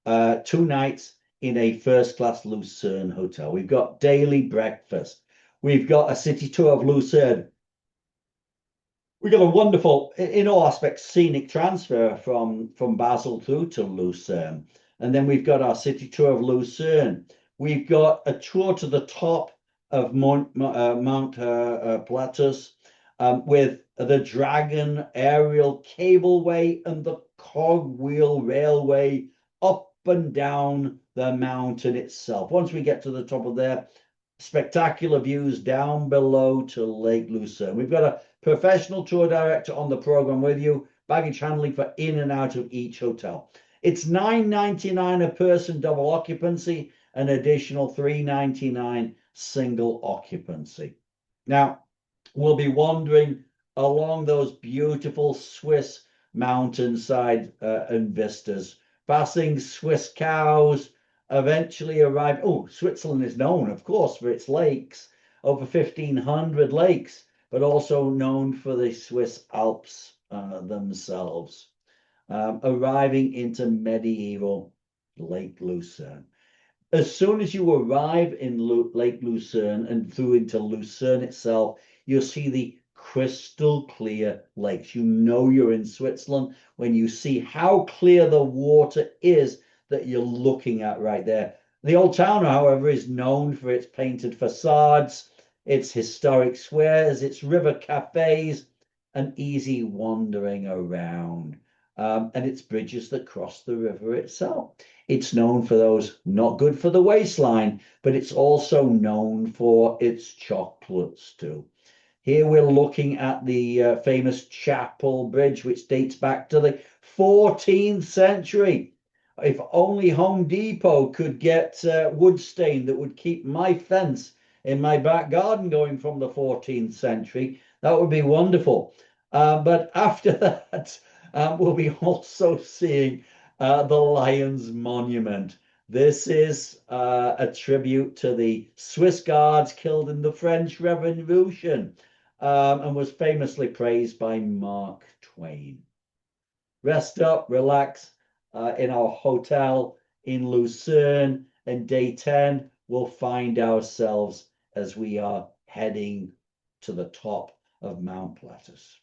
2 nights in a first-class Lucerne hotel. We've got daily breakfast. We've got a city tour of Lucerne. We've got a wonderful, in all aspects, scenic transfer from Basel through to Lucerne. And then we've got our city tour of Lucerne. We've got a tour to the top of Mount Platus with the Dragon aerial cableway and the cogwheel railway up and down the mountain itself. Once we get to the top of there, spectacular views down below to Lake Lucerne. We've got a professional tour director on the program with you, baggage handling for in and out of each hotel. It's $9.99 a person double occupancy, an additional $3.99 single occupancy. Now, we'll be wandering along those beautiful Swiss mountainside and vistas, passing Swiss cows, eventually arrive. Oh, Switzerland is known, of course, for its lakes, over 1,500 lakes, but also known for the Swiss Alps themselves. Arriving into medieval Lake Lucerne. As soon as you arrive in Lake Lucerne and through into Lucerne itself, you'll see the crystal clear lakes. You know you're in Switzerland when you see how clear the water is that you're looking at right there. The old town, however, is known for its painted facades, its historic squares, its river cafes, and easy wandering around, and its bridges that cross the river itself. It's known for those not good for the waistline, but it's also known for its chocolates too. Here we're looking at the famous Chapel Bridge, which dates back to the 14th century. If only Home Depot could get wood stain that would keep my fence in my back garden going from the 14th century, that would be wonderful. But after that, we'll be also seeing the Lions Monument. This is a tribute to the Swiss Guards killed in the French Revolution, and was famously praised by Mark Twain. Rest up, relax in our hotel in Lucerne, and day 10, we'll find ourselves as we are heading to the top of Mount Platus.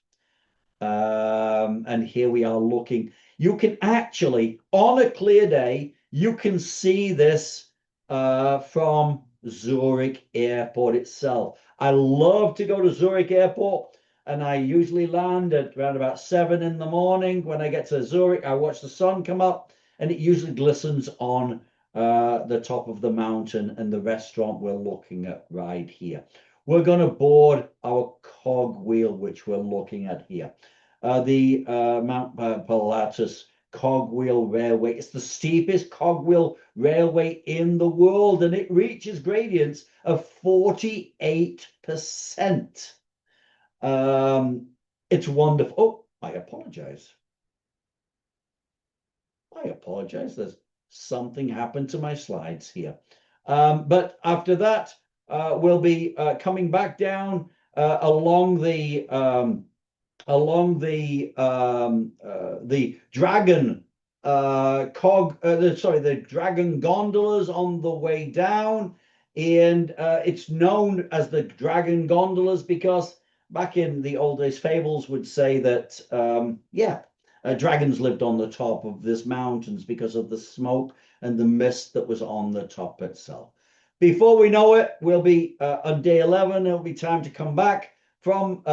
And here we are looking. You can actually, on a clear day, you can see this from Zurich Airport itself. I love to go to Zurich Airport, and I usually land at around about 7 in the morning. When I get to Zurich, I watch the sun come up, and it usually glistens on the top of the mountain and the restaurant we're looking at right here. We're going to board our cogwheel, which we're looking at here. The Mount Pilatus cogwheel railway. It's the steepest cogwheel railway in the world, and it reaches gradients of 48%. It's wonderful. Oh, I apologize. There's something happened to my slides here. But after that, we'll be coming back down along the dragon the dragon gondolas on the way down, and it's known as the dragon gondolas because back in the old days, fables would say that dragons lived on the top of these mountains because of the smoke and the mist that was on the top itself. Before we know it, we'll be on day 11. It'll be time to come back from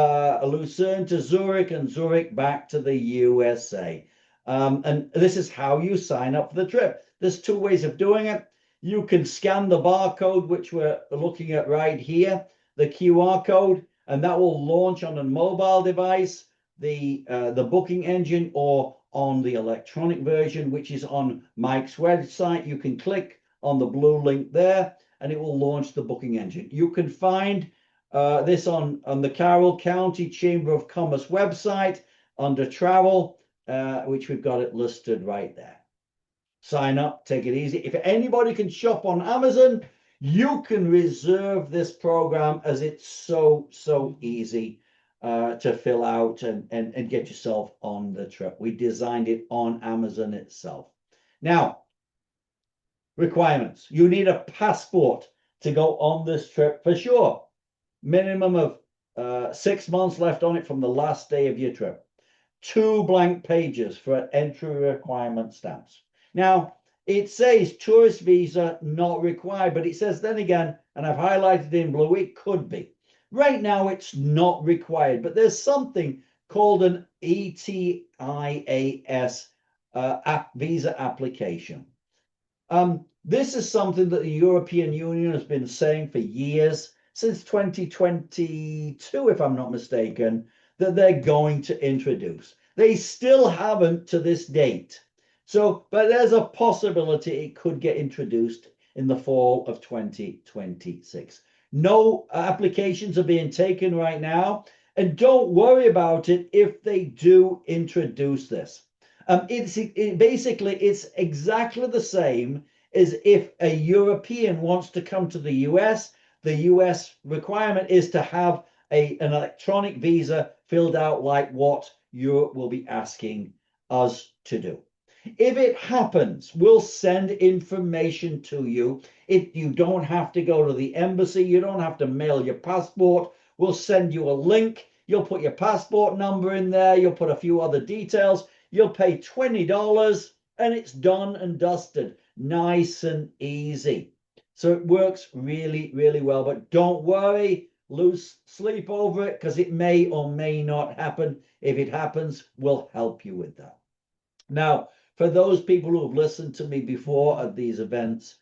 Lucerne to Zurich, and Zurich back to the USA. And this is how you sign up for the trip. There's 2 ways of doing it. You can scan the barcode, which we're looking at right here, the QR code, and that will launch on a mobile device, the booking engine, or on the electronic version, which is on Mike's website. You can click on the blue link there, and it will launch the booking engine. You can find this on the Carroll County Chamber of Commerce website under travel, which we've got it listed right there. Sign up, take it easy. If anybody can shop on Amazon, you can reserve this program, as it's so easy to fill out and get yourself on the trip. We designed it on Amazon itself. Now, requirements. You need a passport to go on this trip for sure. Minimum of 6 months left on it from the last day of your trip. 2 blank pages for entry requirement stamps. Now, it says tourist visa not required, but it says then again, and I've highlighted in blue, it could be. Right now, it's not required, but there's something called an ETIAS visa application. This is something that the European Union has been saying for years, since 2022, if I'm not mistaken, that they're going to introduce. They still haven't to this date. So, but there's a possibility it could get introduced in the fall of 2026. No applications are being taken right now, and don't worry about it if they do introduce this. Basically, it's exactly the same as if a European wants to come to the US. The US requirement is to have an electronic visa filled out like what Europe will be asking us to do. If it happens, we'll send information to you. You don't have to go to the embassy. You don't have to mail your passport. We'll send you a link. You'll put your passport number in there. You'll put a few other details. You'll pay $20 and it's done and dusted. Nice and easy. So it works really, really well. But don't worry, lose sleep over it, because it may or may not happen. If it happens, we'll help you with that. Now, for those people who have listened to me before at these events,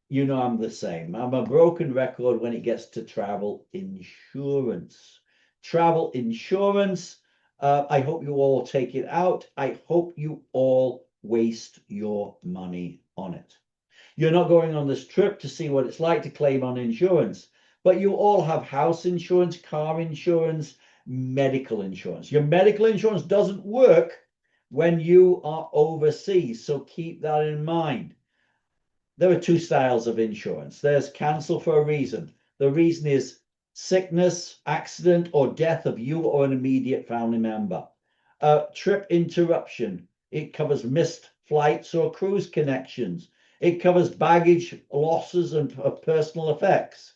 you know I'm the same. I'm a broken record when it gets to travel insurance. Travel insurance, I hope you all take it out. I hope you all waste your money on it. You're not going on this trip to see what it's like to claim on insurance, but you all have house insurance, car insurance, medical insurance. Your medical insurance doesn't work when you are overseas, so keep that in mind. There are 2 styles of insurance. There's cancel for a reason. The reason is sickness, accident, or death of you or an immediate family member. Trip interruption. It covers missed flights or cruise connections. It covers baggage losses and personal effects.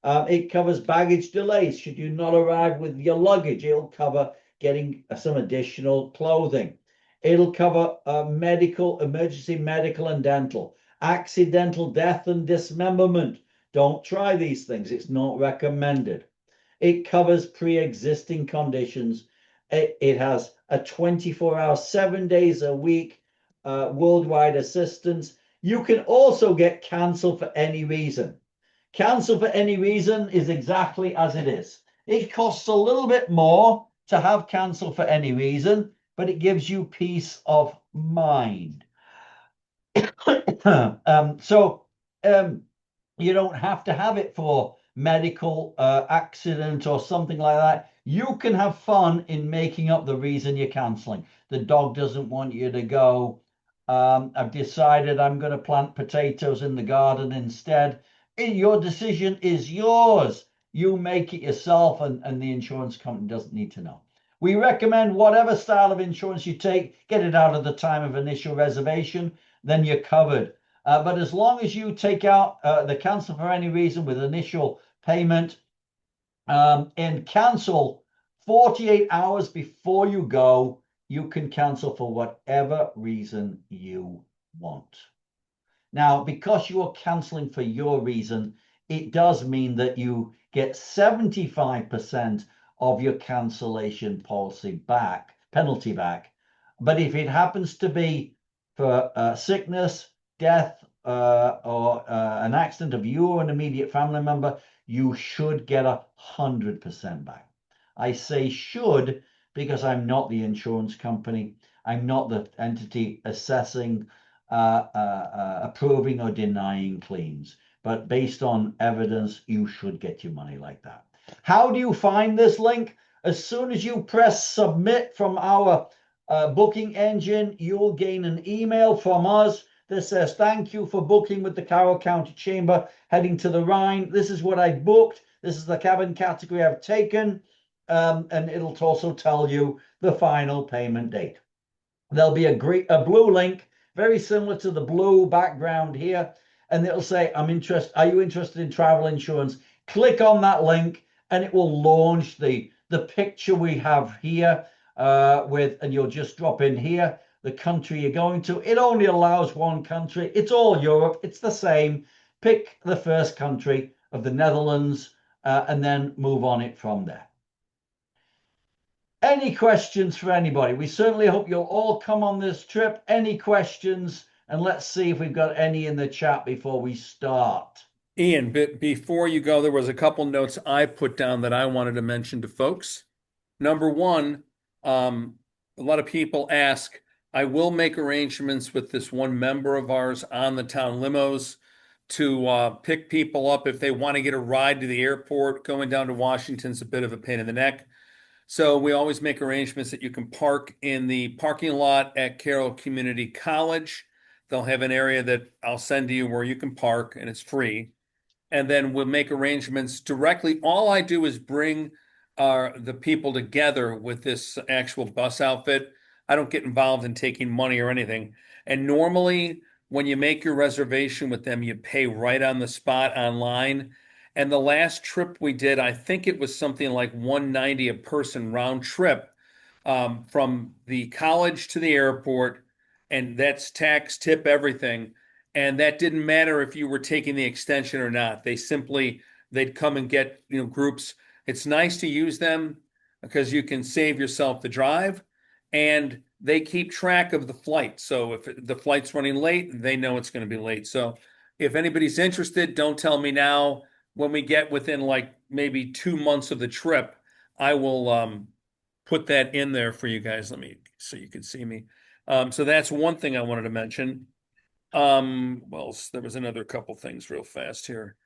It covers baggage delays. Should you not arrive with your luggage, it'll cover getting some additional clothing. It'll cover emergency medical and dental, accidental death and dismemberment. Don't try these things. It's not recommended. It covers pre-existing conditions. It has a 24-hour, 7 days a week worldwide assistance. You can also get cancelled for any reason. Cancel for any reason is exactly as it is. It costs a little bit more to have cancel for any reason, but it gives you peace of mind. You don't have to have it for medical accident or something like that. You can have fun in making up the reason you're canceling. The dog doesn't want you to go. I've decided I'm going to plant potatoes in the garden instead. Your decision is yours. You make it yourself, and the insurance company doesn't need to know. We recommend whatever style of insurance you take, get it out at the time of initial reservation, then you're covered. But as long as you take out the cancel for any reason with initial payment and cancel 48 hours before you go, you can cancel for whatever reason you want. Now, because you're canceling for your reason, it does mean that you get 75% of your cancellation penalty back. But if it happens to be for sickness, death, or an accident of you or an immediate family member, you should get 100% back. I say should because I'm not the insurance company. I'm not the entity assessing, approving or denying claims. But based on evidence, you should get your money like that. How do you find this link? As soon as you press submit from our booking engine, you'll gain an email from us that says, thank you for booking with the Carroll County Chamber heading to the Rhine. This is what I booked. This is the cabin category I've taken. And it'll also tell you the final payment date. There'll be a blue link, very similar to the blue background here. And it'll say, are you interested in travel insurance? Click on that link and it will launch the picture we have here and you'll just drop in here the country you're going to. It only allows one country. It's all Europe. It's the same. Pick the first country of the Netherlands and then move on it from there. Any questions for anybody? We certainly hope you'll all come on this trip. Any questions? And let's see if we've got any in the chat before we start. Ian, before you go, there was a couple notes I put down that I wanted to mention to folks. Number one, a lot of people ask, I will make arrangements with this one member of ours on the town limos to pick people up if they want to get a ride to the airport. Going down to Washington's a bit of a pain in the neck. So we always make arrangements that you can park in the parking lot at Carroll Community College. They'll have an area that I'll send to you where you can park and it's free. And then we'll make arrangements directly. All I do is bring the people together with this actual bus outfit. I don't get involved in taking money or anything. And normally when you make your reservation with them, you pay right on the spot online. And the last trip we did, I think it was something like 190 a person round trip from the college to the airport. And that's tax, tip, everything. And that didn't matter if you were taking the extension or not. They'd come and get, groups. It's nice to use them because you can save yourself the drive and they keep track of the flight. So if the flight's running late, they know it's going to be late. So if anybody's interested, don't tell me now. When we get within like maybe 2 months of the trip, I will put that in there for you guys. Let me so you can see me. So that's one thing I wanted to mention. Well, there was another couple things real fast here.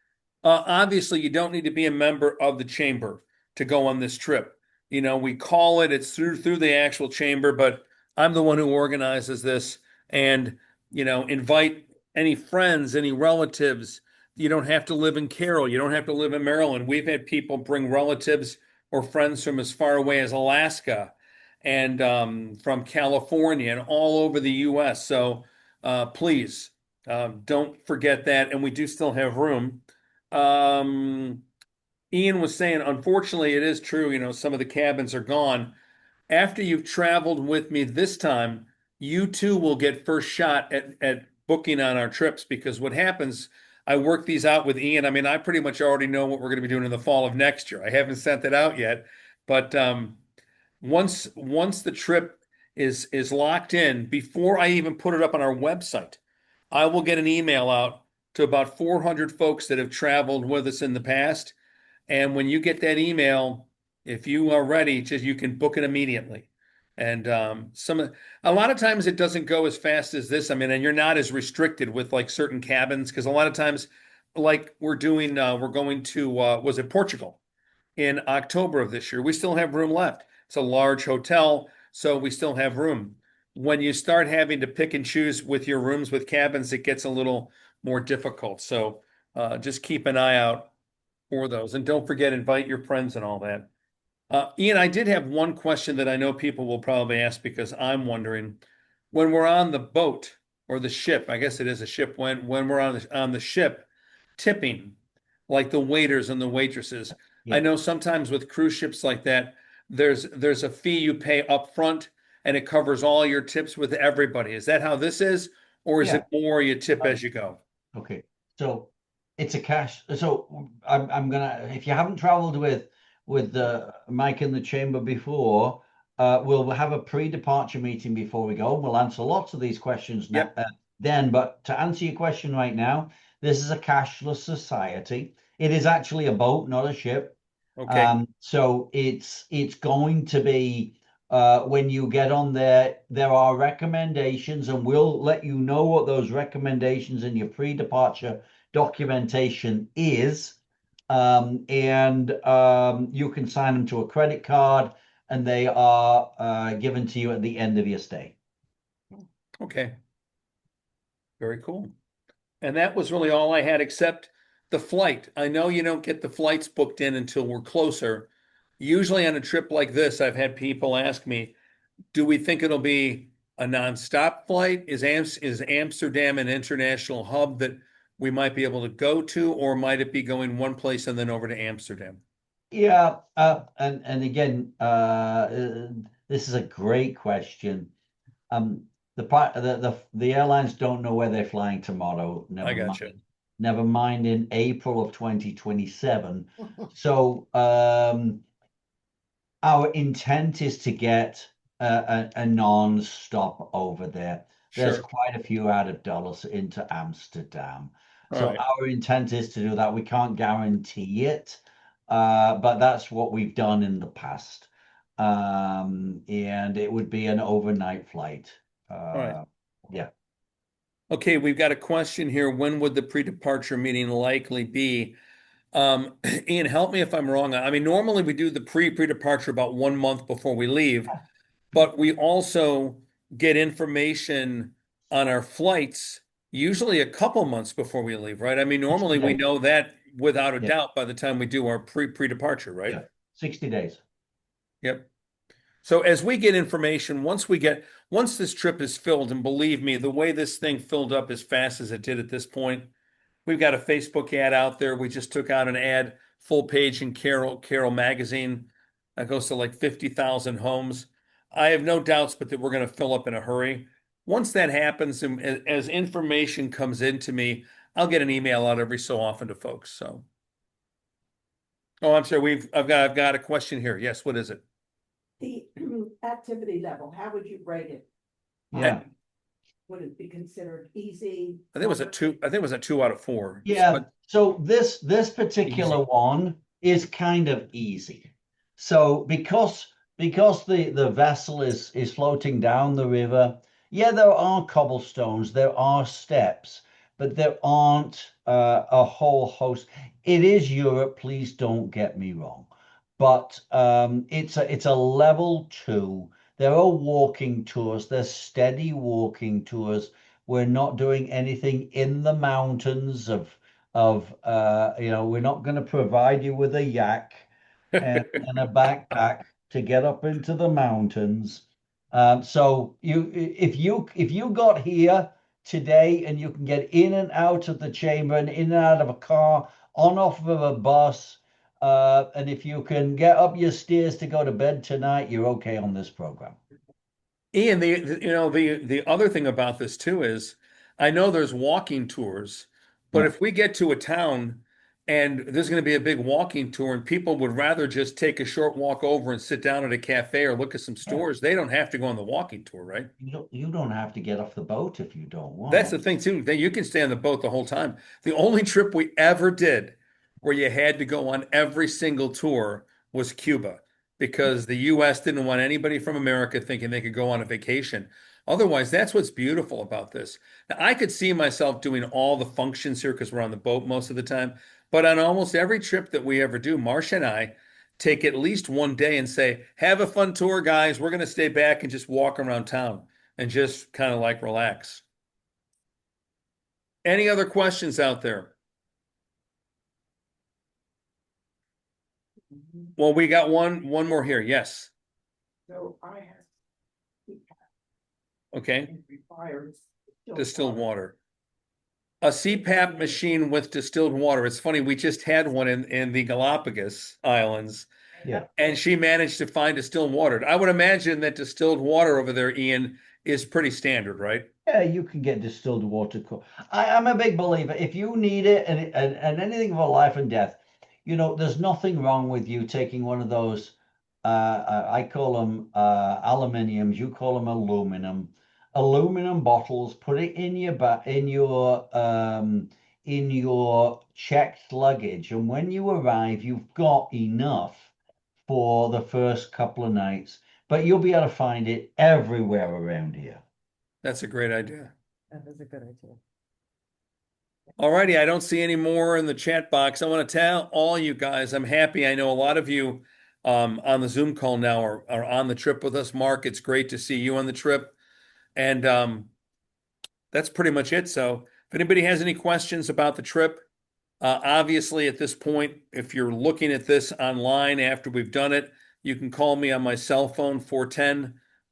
Obviously, you don't need to be a member of the chamber to go on this trip. We call it's through the actual chamber, but I'm the one who organizes this and, invite any friends, any relatives. You don't have to live in Carroll. You don't have to live in Maryland. We've had people bring relatives or friends from as far away as Alaska and from California and all over the US. So please don't forget that. And we do still have room. Ian was saying, unfortunately, it is true, some of the cabins are gone. After you've traveled with me this time, you too will get first shot at booking on our trips because what happens, I work these out with Ian. I mean, I pretty much already know what we're going to be doing in the fall of next year. I haven't sent it out yet, but once the trip is locked in, before I even put it up on our website, I will get an email out to about 400 folks that have traveled with us in the past. And when you get that email, if you are ready, you can book it immediately. And a lot of times it doesn't go as fast as this. I mean, and you're not as restricted with like certain cabins because a lot of times, like we're going to was it Portugal in October of this year. We still have room left. It's a large hotel, so we still have room. When you start having to pick and choose with your rooms with cabins, it gets a little more difficult. So just keep an eye out for those. And don't forget, invite your friends and all that. Ian, I did have one question that I know people will probably ask because I'm wondering when we're on the boat or the ship, I guess it is a ship, when we're on the ship, tipping, like the waiters and the waitresses. I Yeah. know sometimes with cruise ships like that, there's a fee you pay up front and it covers all your tips with everybody. Is that how this is? Or is Yeah. it more you tip as you go? Okay. So it's a cash. So I'm gonna, if you haven't traveled with Mike in the chamber before, we'll have a pre-departure meeting before we go. We'll answer lots of these questions Yep. then. But to answer your question right now, this is a cashless society. It is actually a boat, not a ship. Okay, So it's going to be when you get on there, there are recommendations, and we'll let you know what those recommendations in your pre-departure documentation is. And you can sign them to a credit card, and they are given to you at the end of your stay. okay, very cool. And that was really all I had, except the flight. I know you don't get the flights booked in until we're closer. Usually on a trip like this, I've had people ask me, do we think it'll be a nonstop flight? Is Amsterdam an international hub that we might be able to go to, or might it be going one place and then over to Amsterdam? Yeah, and again, this is a great question. Um, the airlines don't know where they're flying tomorrow. I got you. Never mind in April of 2027. So our intent is to get a non-stop over there. There's Sure. quite a few out of dollars into Amsterdam. All So right. our intent is to do that. We can't guarantee it, but that's what we've done in the past. And it would be an overnight flight. All right. Yeah. Okay, we've got a question here. When would the pre-departure meeting likely be? Ian, help me if I'm wrong. I mean, normally we do the pre-departure about 1 month before we leave, but we also get information on our flights usually a couple months before we leave, right? I mean, 60 normally we days. know that without a Yeah. doubt by the time we do our pre-departure, right? Yeah. 60 days. Yep. So as we get information, once this trip is filled, and believe me, the way this thing filled up as fast as it did at this point, we've got a Facebook ad out there. We just took out an ad, full page in Carol magazine that goes to like 50,000 homes. I have no doubts, but that we're going to fill up in a hurry. Once that happens, and as information comes into me, I'll get an email out every so often to folks. So, oh, I'm sorry. I've got a question here. Yes, what is it? The activity level, how would you rate it? Yeah. Would it be considered easy? I think it was a two. I think it was a 2 out of 4. Yeah, But so this particular easy. one is kind of easy. So because the vessel is floating down the river, yeah, there are cobblestones, there are steps, but there aren't a whole host. It is Europe, please don't get me wrong, but it's a level two. There are walking tours, there's steady walking tours. We're not doing anything in the mountains of we're not going to provide you with a yak and a backpack to get up into the mountains. So if you got here today and you can get in and out of the chamber and in and out of a car, on off of a bus, and if you can get up your stairs to go to bed tonight, you're okay on this program. Ian, the other thing about this too is I know there's walking tours, but Yeah. if we get to a town and there's going to be a big walking tour and people would rather just take a short walk over and sit down at a cafe or look at some Yeah. stores, they don't have to go on the walking tour, right? You don't have to get off the boat if you don't That's the want. thing too. That you can stay on the boat the whole time. The only trip we ever did where you had to go on every single tour was Cuba because the US didn't want anybody from America thinking they could go on a vacation. Otherwise, that's what's beautiful about this. Now, I could see myself doing all the functions here because we're on the boat most of the time. But on almost every trip that we ever do, Marcia and I take at least one day and say, have a fun tour, guys. We're going to stay back and just walk around town and just kind of like relax. Any other questions out there? Well, we got one more here. Yes. So I have Okay. and requires Distilled water. A CPAP machine with distilled water. It's funny, we just had one in the Galapagos Islands, Yeah. and she managed to find distilled water. I would imagine that distilled water over there, Ian, is pretty standard, right? Yeah, you can get distilled water. I'm a big believer. If you need it and anything for life and death, there's nothing wrong with you taking one of those. I call them aluminiums. You call them aluminum. Aluminum bottles. Put it in your in your checked luggage. And when you arrive, you've got enough for the first couple of nights, but you'll be able to find it everywhere around here. That's a great idea. That is a good idea. All righty, I don't see any more in the chat box. I want to tell all you guys, I'm happy. I know a lot of you on the Zoom call now are on the trip with us. Mark, it's great to see you on the trip. And that's pretty much it. So if anybody has any questions about the trip, obviously at this point, if you're looking at this online after we've done it, you can call me on my cell phone,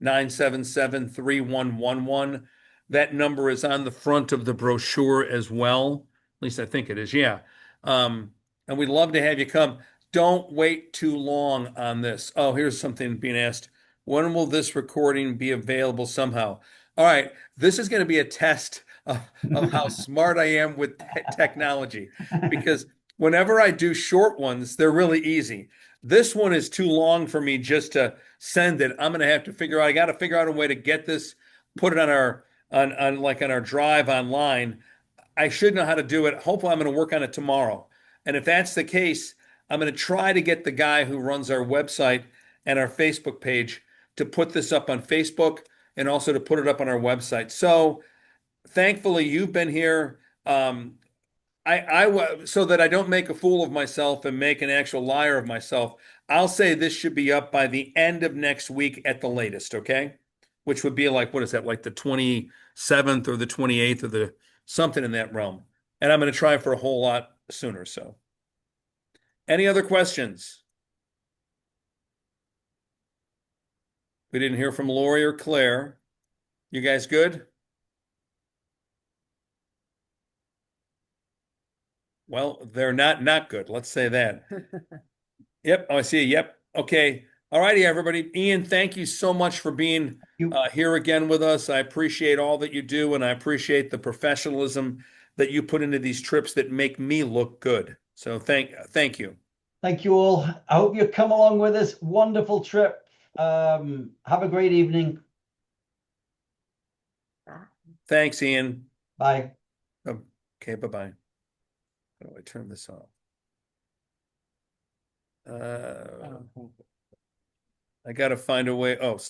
410-977-3111. That number is on the front of the brochure as well. At least I think it is. Yeah. And we'd love to have you come. Don't wait too long on this. Oh, here's something being asked. When will this recording be available somehow? All right. This is going to be a test of how smart I am with technology, because whenever I do short ones, they're really easy. This one is too long for me just to send it. I'm going to have to figure out, I got to figure out a way to get this, put it on our on our drive online. I should know how to do it. Hopefully I'm going to work on it tomorrow. And if that's the case, I'm going to try to get the guy who runs our website and our Facebook page to put this up on Facebook and also to put it up on our website. So thankfully you've been here. So that I don't make a fool of myself and make an actual liar of myself, I'll say this should be up by the end of next week at the latest, okay? Which would be like, what is that, like the 27th or the 28th or the something in that realm. And I'm going to try for a whole lot sooner. So, any other questions? We didn't hear from Lori or Claire. You guys good? Well, they're not good. Let's say that. Yep. Oh, I see. Yep. Okay. All righty, everybody. Ian, thank you so much for being here again with us. I appreciate all that you do, and I appreciate the professionalism that you put into these trips that make me look good. So thank you. Thank you all. I hope you come along with us. Wonderful trip. Have a great evening. Thanks, Ian. Bye. Okay, bye-bye. How do I turn this off? Oh, thank you. I got to find a way. Oh,